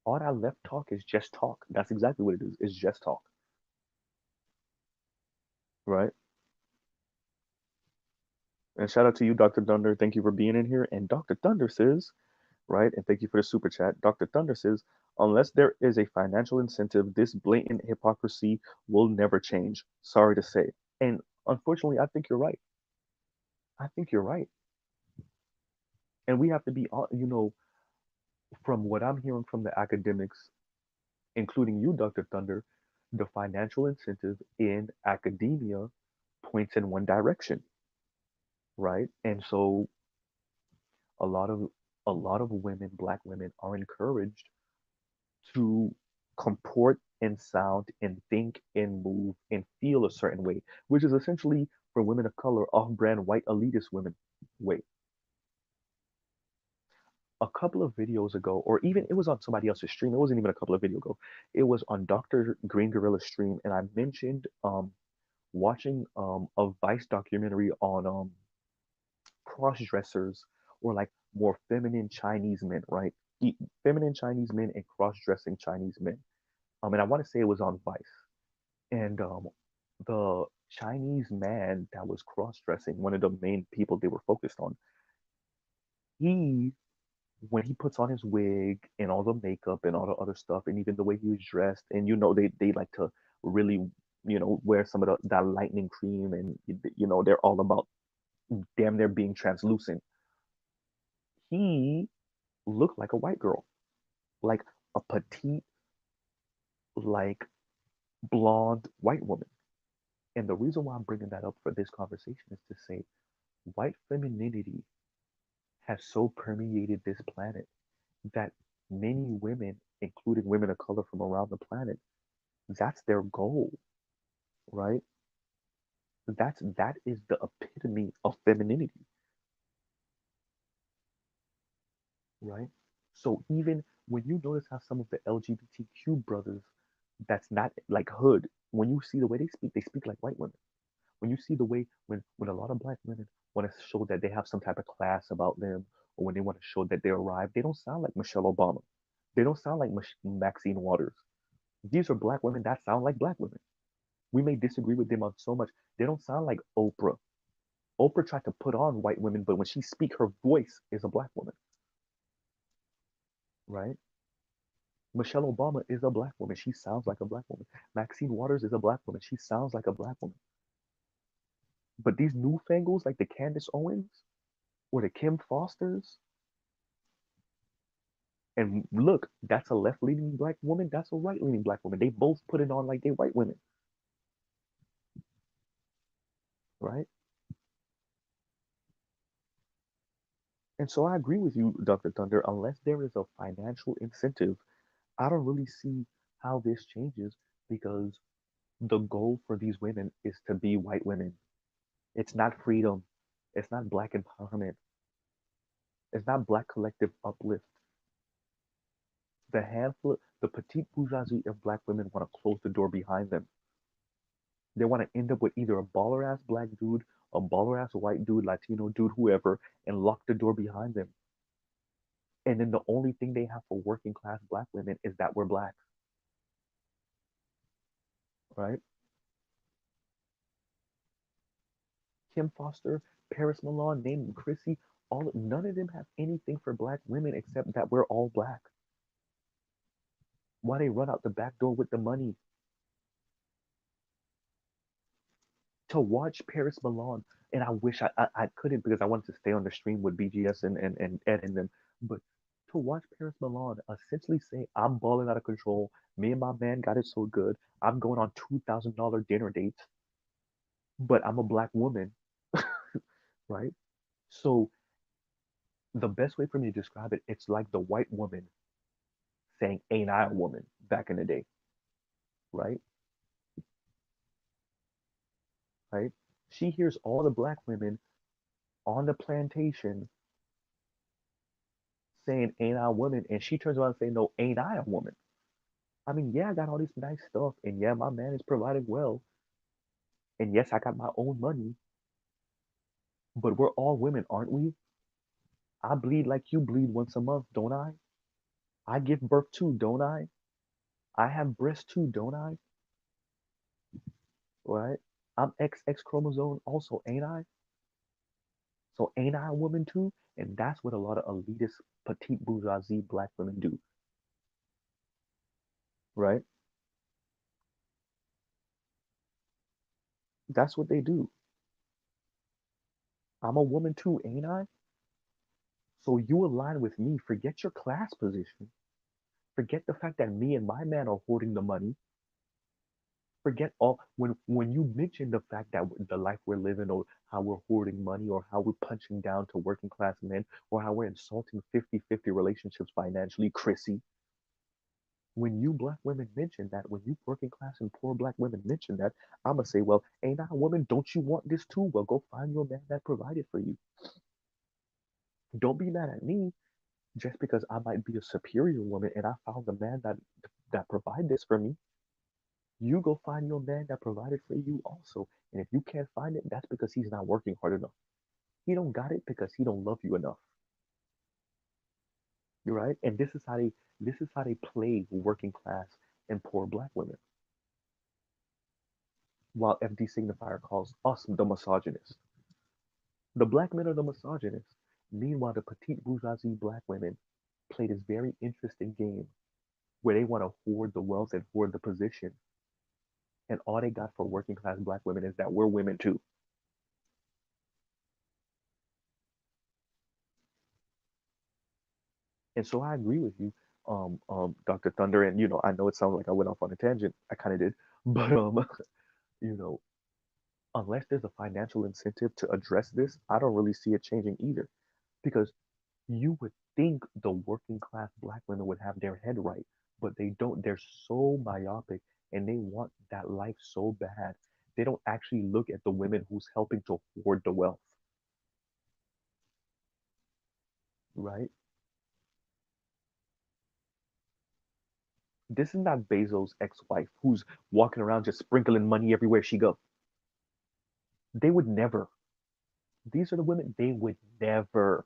Speaker 1: All that left talk is just talk. That's exactly what it is. It's just talk, right? And shout out to you, Dr. Thunder. Thank you for being in here. And Dr. Thunder says, right? And thank you for the super chat. Dr. Thunder says, unless there is a financial incentive, this blatant hypocrisy will never change. Sorry to say. And unfortunately, I think you're right. I think you're right. And we have to be, from what I'm hearing from the academics, including you, Dr. Thunder, the financial incentive in academia points in one direction, right? And so a lot of a lot of women, black women, are encouraged to comport and sound and think and move and feel a certain way, which is essentially for women of color off-brand white elitist women way. A couple of videos ago, or even it was on somebody else's stream. It wasn't even a couple of videos ago. It was on Dr. Green Gorilla's stream, and I mentioned watching a Vice documentary on cross dressers or like more feminine Chinese men, right? Feminine Chinese men and cross dressing Chinese men. And I want to say it was on Vice. And the Chinese man that was cross dressing, one of the main people they were focused on, he when he puts on his wig and all the makeup and all the other stuff, and even the way he was dressed, and they like to really wear some of that lightning cream, and they're all about damn near being translucent. He looked like a white girl, like a petite, like blonde white woman. And the reason why I'm bringing that up for this conversation is to say white femininity has so permeated this planet that many women, including women of color from around the planet, that's their goal, right? That is the epitome of femininity, right? So even when you notice how some of the LGBTQ brothers, that's not like hood, when you see the way they speak like white women. When you see the way when a lot of black women want to show that they have some type of class about them, or when they want to show that they arrived, they don't sound like Michelle Obama. They don't sound like Maxine Waters. These are black women that sound like black women. We may disagree with them on so much. They don't sound like Oprah. Oprah tried to put on white women, but when she speaks, her voice is a black woman, right? Michelle Obama is a black woman. She sounds like a black woman. Maxine Waters is a black woman. She sounds like a black woman. But these newfangles, like the Candace Owens or the Kim Fosters, and look, that's a left-leaning black woman. That's a right-leaning black woman. They both put it on like they white women, right? And so I agree with you, Dr. Thunder. Unless there is a financial incentive, I don't really see how this changes because the goal for these women is to be white women. It's not freedom. It's not black empowerment. It's not black collective uplift. The petite bourgeoisie of black women want to close the door behind them. They want to end up with either a baller ass black dude, a baller ass white dude, Latino dude, whoever, and lock the door behind them. And then the only thing they have for working class black women is that we're black, right? Kim Foster, Paris Milan, name Chrissy, all none of them have anything for black women except that we're all black. Why they run out the back door with the money to watch Paris Milan? And I wish I couldn't because I wanted to stay on the stream with BGS and Ed and them. But to watch Paris Milan essentially say, I'm balling out of control. Me and my man got it so good. I'm going on $2,000 dinner dates, but I'm a black woman, right? So the best way for me to describe it, it's like the white woman saying, ain't I a woman back in the day, right? Right? She hears all the black women on the plantation saying, "Ain't I a woman?" And she turns around and saying, "No, ain't I a woman?" I mean, yeah, I got all this nice stuff, and yeah, my man is providing well, and yes, I got my own money, but we're all women, aren't we? I bleed like you bleed once a month, don't I? I give birth too, don't I? I have breasts too, don't I? Right? I'm XX chromosome also, ain't I? So ain't I a woman too? And that's what a lot of elitist, petite bourgeoisie black women do, right? That's what they do. I'm a woman too, ain't I? So you align with me. Forget your class position. Forget the fact that me and my man are hoarding the money. Forget all when you mention the fact that the life we're living or how we're hoarding money or how we're punching down to working class men or how we're insulting 50-50 relationships financially, Chrissy. When you black women mention that, when you working class and poor black women mention that, I'ma say, well, ain't I a woman? Don't you want this too? Well, go find your man that provided for you. Don't be mad at me just because I might be a superior woman and I found a man that provide this for me. You go find your man that provided for you also. And if you can't find it, that's because he's not working hard enough. He don't got it because he don't love you enough. You're right. And this is how they play working class and poor black women. While FD Signifier calls us the misogynist. The black men are the misogynists. Meanwhile, the petite bourgeoisie black women play this very interesting game where they want to hoard the wealth and hoard the position. And all they got for working class black women is that we're women too. And so I agree with you, Dr. Thunder. And I know it sounds like I went off on a tangent. I kind of did, but you know, unless there's a financial incentive to address this, I don't really see it changing either. Because you would think the working class black women would have their head right, but they don't. They're so myopic and they want that life so bad. They don't actually look at the women who's helping to hoard the wealth, right? This is not Bezos' ex-wife who's walking around just sprinkling money everywhere she go. They would never. These are the women they would never.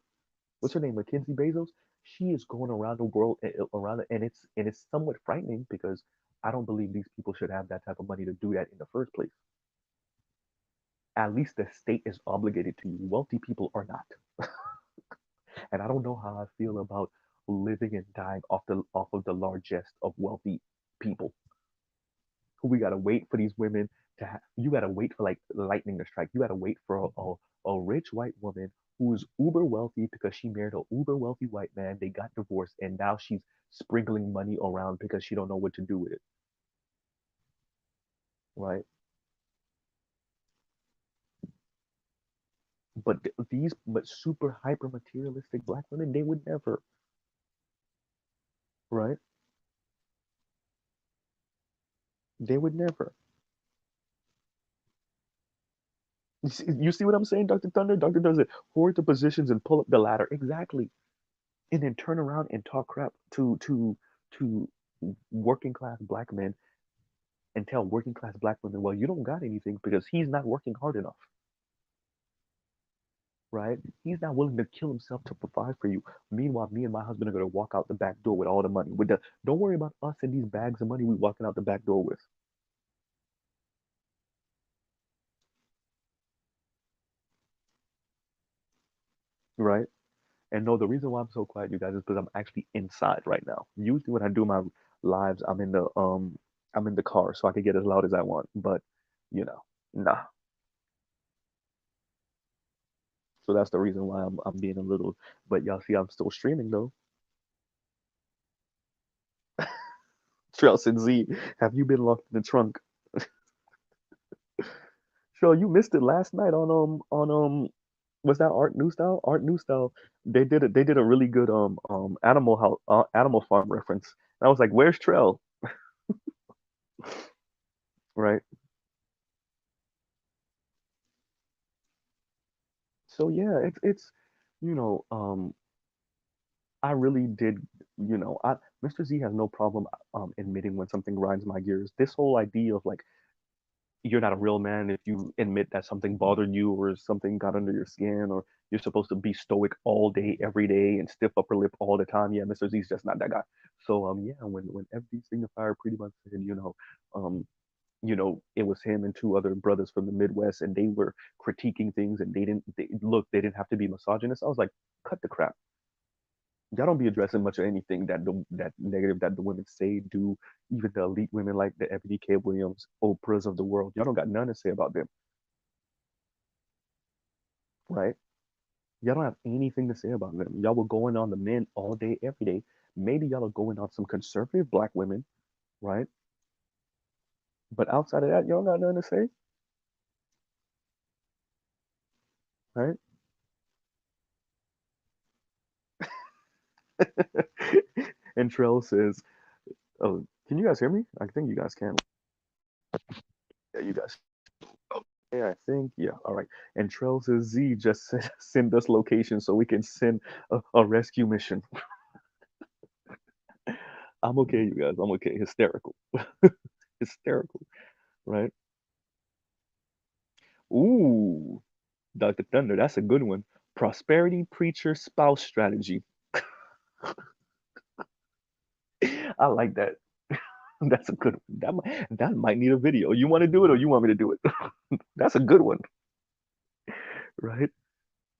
Speaker 1: What's her name? Mackenzie Bezos. She is going around the world around, and it's somewhat frightening because I don't believe these people should have that type of money to do that in the first place. At least the state is obligated to you. Wealthy people are not. And I don't know how I feel about living and dying off of the largesse of wealthy people. Who we gotta wait for these women to have. You gotta wait for like lightning to strike. You gotta wait for a rich white woman who's uber wealthy because she married a uber wealthy white man. They got divorced, and now she's sprinkling money around because she don't know what to do with it. Right? But super hyper materialistic black women, they would never. Right? They would never. You see what I'm saying, Dr. Thunder? Dr. does it. Hoard the positions and pull up the ladder. Exactly. And then turn around and talk crap to working class black men and tell working class black women, well, you don't got anything because he's not working hard enough, right? He's not willing to kill himself to provide for you. Meanwhile, me and my husband are gonna walk out the back door with all the money. Don't worry about us and these bags of money we walking out the back door with, right? And no, the reason why I'm so quiet, you guys, is because I'm actually inside right now. Usually when I do my lives, I'm in the car so I can get as loud as I want. But you know, nah. So that's the reason why I'm being a little. But y'all see, I'm still streaming though. Trails and Z, have you been locked in the trunk? Sure, you missed it last night on was that Art New Style? Art New Style. They did a really good Animal House Animal Farm reference. And I was like, where's Trail? Right. So yeah, it's you know I really did, Mr. Z has no problem admitting when something grinds my gears. This whole idea of like you're not a real man if you admit that something bothered you or something got under your skin or you're supposed to be stoic all day, every day and stiff upper lip all the time. Yeah, Mr. Z's just not that guy. So yeah, when FD Signifier pretty much said, um, it was him and two other brothers from the Midwest and they were critiquing things and they didn't have to be misogynist. I was like, cut the crap. Y'all don't be addressing much of anything that negative that the women say, do, even the elite women like the Ebony K. Williams, Oprahs of the world. Y'all don't got none to say about them, right? Y'all don't have anything to say about them. Y'all were going on the men all day, every day. Maybe y'all are going on some conservative black women, right? But outside of that, y'all got nothing to say, right? And Trell says, "Oh, can you guys hear me? I think you guys can. Yeah, you guys. Oh, yeah, I think. Yeah, all right." And Trell says, "Z, just send us location so we can send a rescue mission." I'm okay, you guys. I'm okay. Hysterical. Hysterical, right? Ooh, Dr. Thunder, that's a good one. Prosperity preacher spouse strategy. I like that. That's a good one. That might need a video. You want to do it or you want me to do it? That's a good one, right?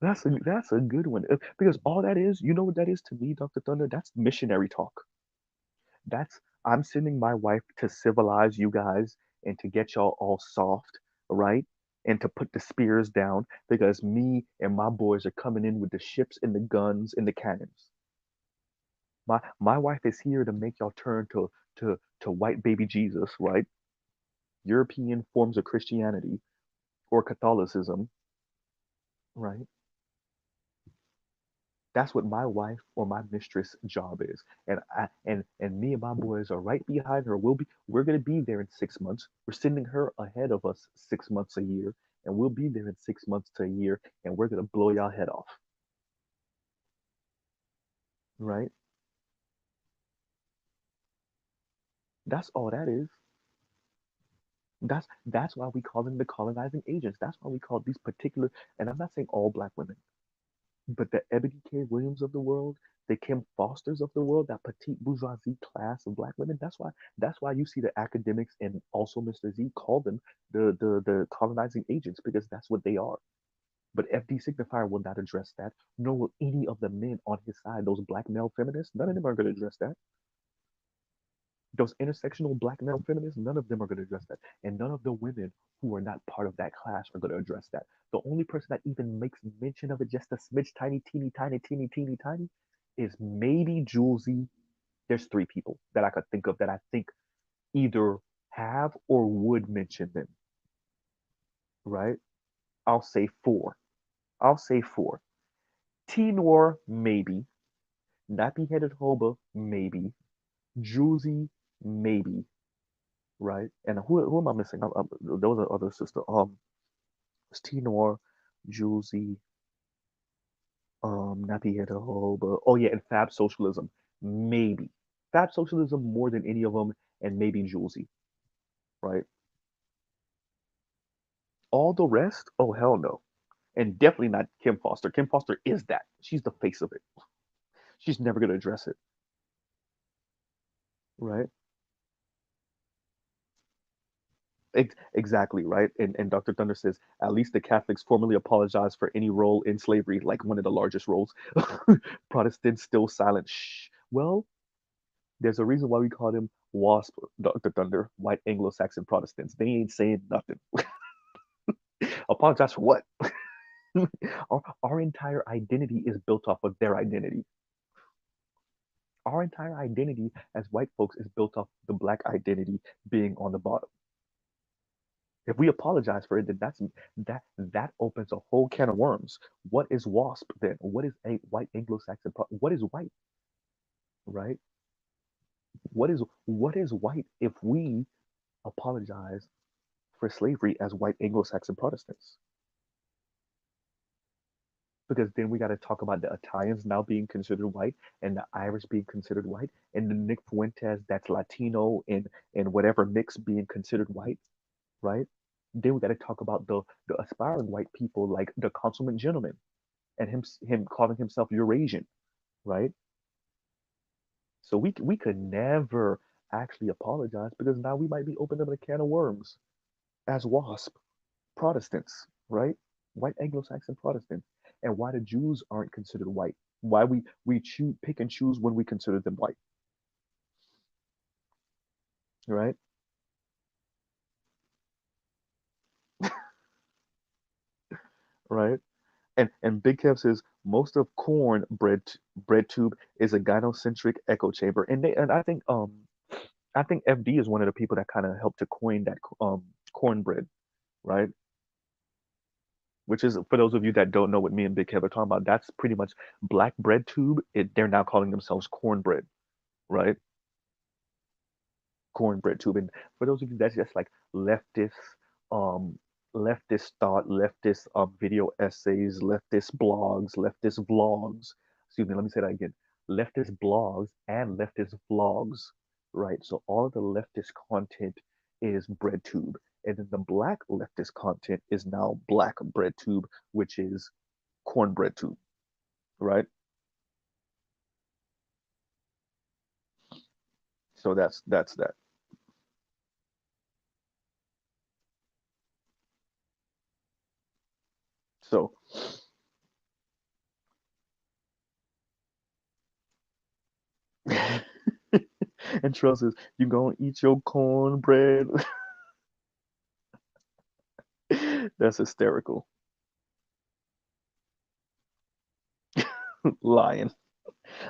Speaker 1: That's a good one. Because all that is, you know what that is to me, Dr. Thunder? That's missionary talk. That's I'm sending my wife to civilize you guys and to get y'all all soft, right? And to put the spears down because me and my boys are coming in with the ships and the guns and the cannons. My wife is here to make y'all turn to white baby Jesus, right? European forms of Christianity or Catholicism, right? That's what my wife or my mistress job is. And me and my boys are right behind her. We're gonna be there in 6 months. We're sending her ahead of us 6 months a year, and we'll be there in 6 months to a year, and we're gonna blow y'all head off. Right? That's all that is. That's why we call them the colonizing agents. That's why we call these particular, and I'm not saying all black women, but the Ebony K. Williams of the world, the Kim Fosters of the world, that petite bourgeoisie class of black women. That's why you see the academics and also Mr. Z call them the colonizing agents because that's what they are. But FD Signifier will not address that, nor will any of the men on his side, those black male feminists, none of them are going to address that. Those intersectional black male feminists, none of them are going to address that. And none of the women who are not part of that class are going to address that. The only person that even makes mention of it just a smidge, tiny, teeny, tiny, teeny, teeny, tiny, is maybe Julesy. There's three people that I could think of that I think either have or would mention them, right? I'll say four. I'll say four. T Noir, maybe. Nappy headed Hoba, maybe. Julesy, maybe. Right? And who am I missing? There was another sister. It's T Noir, Julesy, Nappy Head Hoba. Oh yeah, and Fab Socialism, maybe. Fab Socialism more than any of them, and maybe Julesy, right? All the rest, oh hell no. And definitely not Kim Foster. Kim Foster is that. She's the face of it. She's never gonna address it, right? Exactly, right? And Dr. Thunder says, at least the Catholics formally apologize for any role in slavery, like one of the largest roles. Protestants still silent. Shh. Well, there's a reason why we call them WASP, Dr. Thunder, white Anglo-Saxon Protestants. They ain't saying nothing. Apologize for what? our entire identity is built off of their identity. Our entire identity as white folks is built off the black identity being on the bottom. If we apologize for it, then that opens a whole can of worms. What is WASP then? What is a white Anglo-Saxon? What is white, right? What is white if we apologize for slavery as white Anglo-Saxon Protestants? because then we got to talk about the Italians now being considered white and the Irish being considered white and the Nick Fuentes that's Latino and whatever mix being considered white, right? Then we got to talk about the aspiring white people like the consummate gentleman and him calling himself Eurasian, right? So we could never actually apologize because now we might be opening up a can of worms as WASP Protestants, right? White Anglo-Saxon Protestants, and why the Jews aren't considered white. Why we choose pick and choose when we consider them white, right? Right? And Big Kev says most of corn bread tube is a gynocentric echo chamber, and I think FD is one of the people that kind of helped to coin that cornbread, right? Which is for those of you that don't know what me and Big Kev are talking about, that's pretty much black bread tube. They're now calling themselves cornbread, right? Cornbread tube. And for those of you that's just like um, leftist thought, leftist video essays, leftist blogs, leftist vlogs. Excuse me, let me say that again. Leftist blogs and leftist vlogs, right? So all of the leftist content is bread tube. And then the black leftist content is now black bread tube, which is cornbread tube, right? So that's that. So and Trust says, you gonna eat your cornbread? That's hysterical. Lion.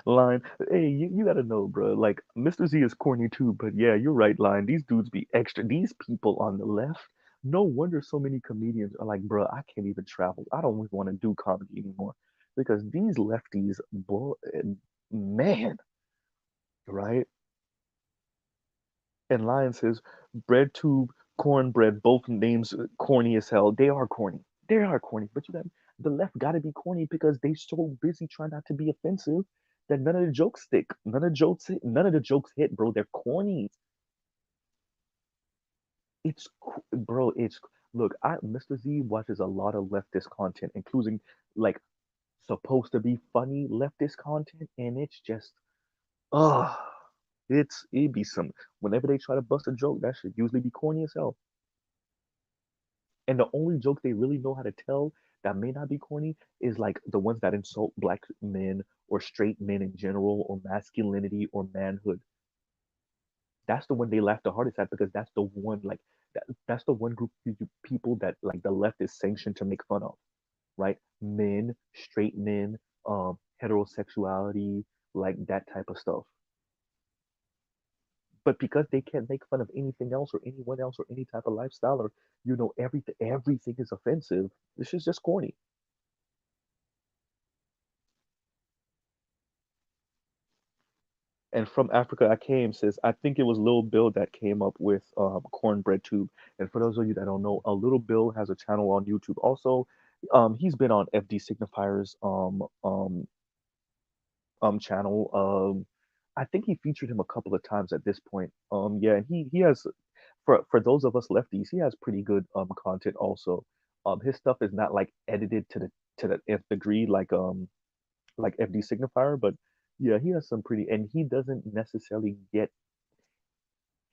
Speaker 1: Lion. Hey, you gotta know, bro. Like, Mr. Z is corny too, but yeah, you're right, Lion. These dudes be extra. These people on the left, no wonder so many comedians are like, bro, I can't even travel. I don't even want to do comedy anymore. Because these lefties, boy, man, right? And Lion says, bread tube, cornbread, both names corny as hell. They are corny. They are corny. But you got the left got to be corny because they so busy trying not to be offensive that none of the jokes stick. None of the jokes hit. None of the jokes hit, bro. They're corny. Bro. It's look. Mr. Z watches a lot of leftist content, including like supposed to be funny leftist content, and it's just, ugh. It be some whenever they try to bust a joke, that should usually be corny as hell. And the only joke they really know how to tell that may not be corny is like the ones that insult black men or straight men in general or masculinity or manhood. That's the one they laugh the hardest at because that's the one that's the one group of people that like the left is sanctioned to make fun of, right? Men, straight men, heterosexuality, like that type of stuff. But because they can't make fun of anything else or anyone else or any type of lifestyle or everything is offensive, this is just corny. And from Africa I came says I think it was Lil Bill that came up with cornbread tube. And for those of you that don't know, a Little Bill has a channel on YouTube. Also, he's been on FD Signifier's channel. I think he featured him a couple of times at this point. Yeah, and he has for those of us lefties, he has pretty good content also. His stuff is not like edited to the nth degree like FD Signifier, but yeah, he has some pretty and he doesn't necessarily get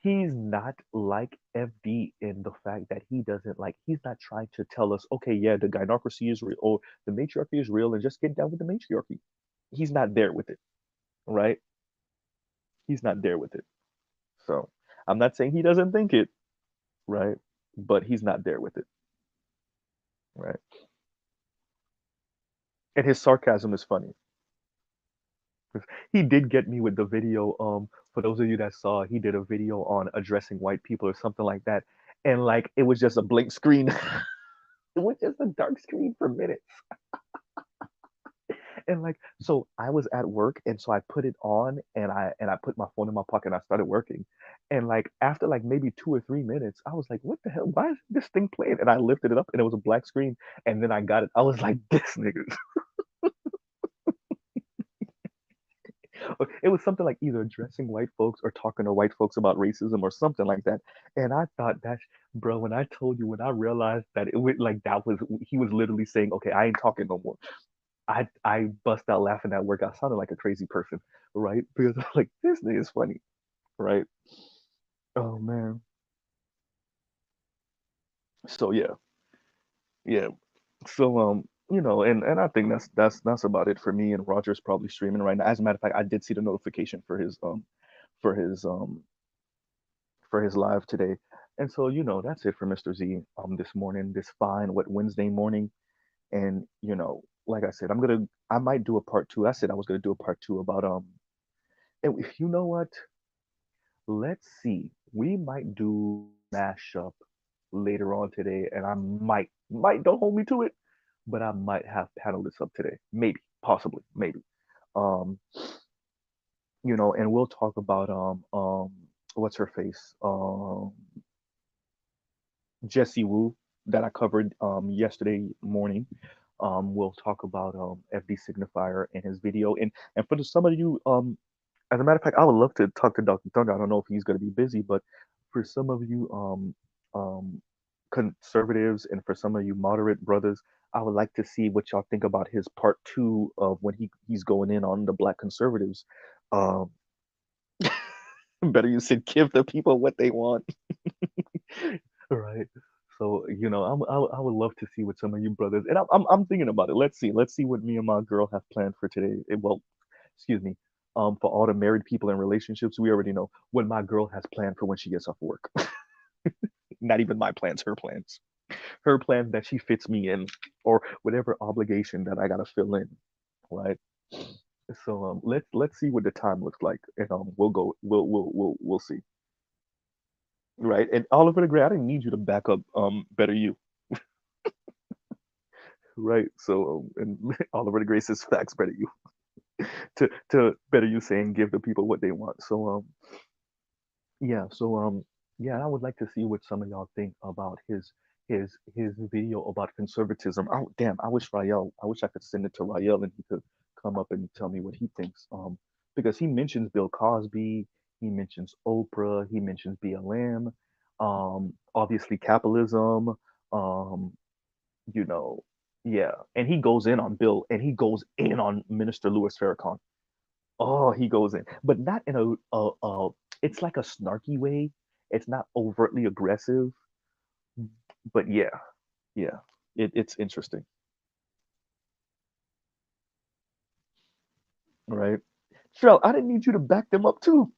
Speaker 1: he's not like FD in the fact that he doesn't like he's not trying to tell us, okay, yeah, the gynocracy is real or the matriarchy is real and just get down with the matriarchy. He's not there with it, right? He's not there with it. So I'm not saying he doesn't think it, right? But he's not there with it, right? And his sarcasm is funny. He did get me with the video. For those of you that saw, he did a video on addressing white people or something like that, and like it was just a blank screen. It was just a dark screen for minutes. And like, so I was at work, and so I put it on, and I put my phone in my pocket, and I started working, and like after like maybe 2 or 3 minutes, I was like, "What the hell? Why is this thing playing?" And I lifted it up, and it was a black screen, and then I got it. I was like, "This nigga." It was something like either addressing white folks or talking to white folks about racism or something like that. And I thought that, bro, when I told you, when I realized that it was like that was he was literally saying, okay, I ain't talking no more. I bust out laughing at work. I sounded like a crazy person, right? Because I'm like, this thing is funny, right? Oh man. So yeah, yeah. So and I think that's about it for me. And Roger's probably streaming right now. As a matter of fact, I did see the notification for his um for his live today. And so that's it for Mr. Z this morning, this fine wet Wednesday morning. And like I said, I might do a part two. I said I was gonna do a part two about and if you know what, let's see. We might do mashup later on today, and I might don't hold me to it, but I might have panelists up today. Maybe, possibly, maybe. Um, and we'll talk about what's her face? Jessie Wu that I covered yesterday morning. We'll talk about FD Signifier and his video. And for some of you, as a matter of fact, I would love to talk to Dr. Thunder. I don't know if he's going to be busy, but for some of you um, conservatives and for some of you moderate brothers, I would like to see what y'all think about his part two of when he's going in on the black conservatives. Um, better you said give the people what they want. Right. So I would love to see what some of you brothers and I'm thinking about it. Let's see what me and my girl have planned for today. Well, excuse me. For all the married people in relationships, we already know what my girl has planned for when she gets off work. Not even my plans, her plans that she fits me in, or whatever obligation that I gotta fill in. Right. So let's see what the time looks like, and we'll go. We'll see. Right. And Oliver the Gray, I didn't need you to back up better you. Right. So and Oliver the Gray says facts better you to better you saying give the people what they want. So yeah. So yeah, I would like to see what some of y'all think about his video about conservatism. Oh damn, I wish I could send it to Rael and he could come up and tell me what he thinks. Because he mentions Bill Cosby, he mentions Oprah, he mentions BLM, obviously capitalism, um, you know, yeah, and he goes in on Bill and he goes in on Minister Louis Farrakhan. Oh, he goes in, but not in it's like a snarky way. It's not overtly aggressive, but yeah, yeah, it's interesting, right? Trell, I didn't need you to back them up too,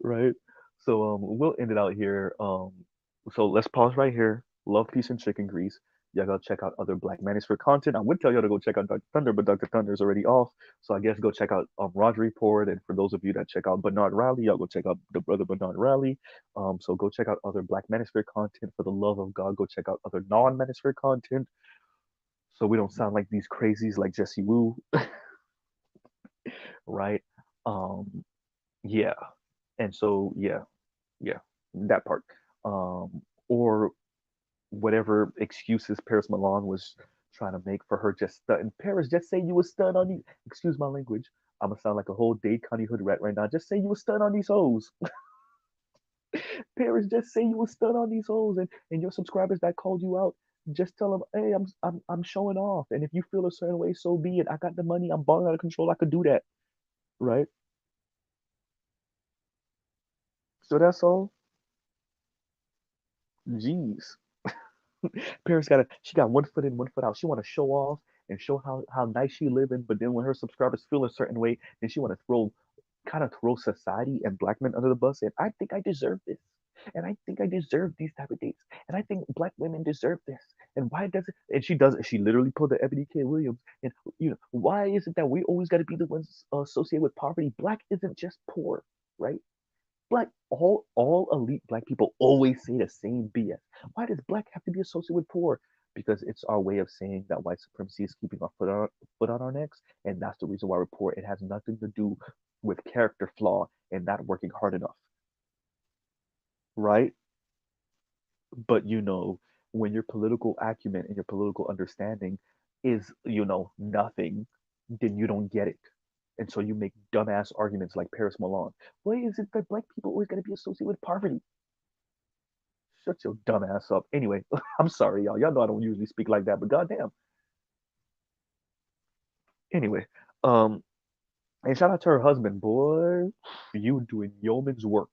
Speaker 1: right? So we'll end it out here. So let's pause right here. Love, peace, and chicken grease. Y'all go check out other Black Manosphere content. I would tell y'all to go check out Dr. Thunder, but Dr. Thunder is already off. So I guess go check out Roger Report. And for those of you that check out Bernard Riley, y'all go check out the brother Bernard Riley. So go check out other Black Manosphere content. For the love of God, go check out other non-Manosphere content. So we don't sound like these crazies like Jesse Wu, right? Um, yeah. And so yeah, that part. Or whatever excuses Paris Milan was trying to make for her just stunned. Paris, just say you was stunned on these. Excuse my language. I'm gonna sound like a whole Dade County hood rat right now. Just say you was stunned on these hoes. Paris, just say you was stunned on these hoes, and your subscribers that called you out, just tell them, hey, I'm showing off, and if you feel a certain way, so be it. I got the money. I'm balling out of control. I could do that, right? So that's all. Jeez. Paris she got one foot in, one foot out. She want to show off and show how nice she living, but then when her subscribers feel a certain way, then she want to throw society and black men under the bus. And I think I deserve this, and I think I deserve these type of dates, and I think black women deserve this. And why does it? And she does. She literally pulled the Ebony K. Williams. And why is it that we always got to be the ones associated with poverty? Black isn't just poor, right? Black all elite black people always say the same BS. Why does black have to be associated with poor? Because it's our way of saying that white supremacy is keeping our foot on our necks, and that's the reason why we're poor. It has nothing to do with character flaw and not working hard enough, right? But when your political acumen and your political understanding is nothing, then you don't get it. And so you make dumbass arguments like Paris Milan. Why is it that black people always got to be associated with poverty? Shut your dumb ass up. Anyway, I'm sorry, y'all. Y'all know I don't usually speak like that, but goddamn. Anyway, um, and shout out to her husband, boy. You doing yeoman's work.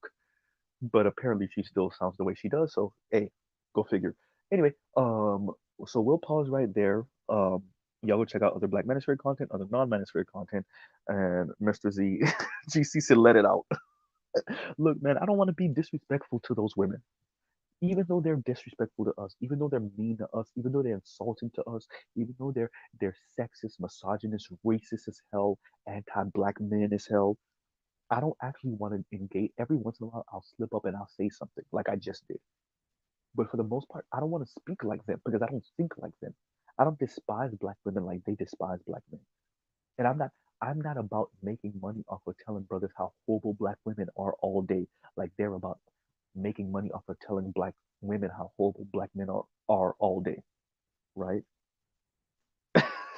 Speaker 1: But apparently she still sounds the way she does. So hey, go figure. Anyway, so we'll pause right there. Y'all go check out other Black Manosphere content, other non-Manosphere content, and Mr. Z, GC said let it out. Look, man, I don't want to be disrespectful to those women. Even though they're disrespectful to us, even though they're mean to us, even though they're insulting to us, even though they're sexist, misogynist, racist as hell, anti-black men as hell, I don't actually want to engage. Every once in a while, I'll slip up and I'll say something like I just did. But for the most part, I don't want to speak like them because I don't think like them. I don't despise black women like they despise black men. And I'm not about making money off of telling brothers how horrible black women are all day, like they're about making money off of telling black women how horrible black men are all day, right?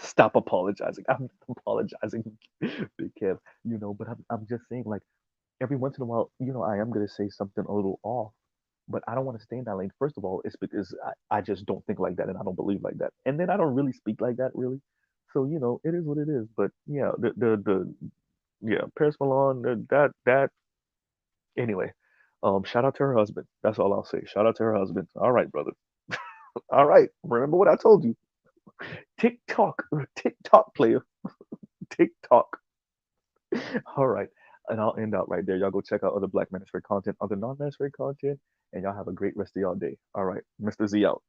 Speaker 1: Stop apologizing. I'm not apologizing, Big Kev. But I'm just saying, like, every once in a while, I am going to say something a little off, but I don't want to stay in that lane. First of all, it's because I just don't think like that and I don't believe like that. And then I don't really speak like that, really. So, it is what it is. But yeah, yeah, Paris Milan, anyway, shout out to her husband. That's all I'll say. Shout out to her husband. All right, brother. All right. Remember what I told you. TikTok, TikTok player, TikTok. All right. And I'll end out right there. Y'all go check out other Black Manosphere content, other non Manosphere content, and y'all have a great rest of y'all day. All right. Mr. Z out.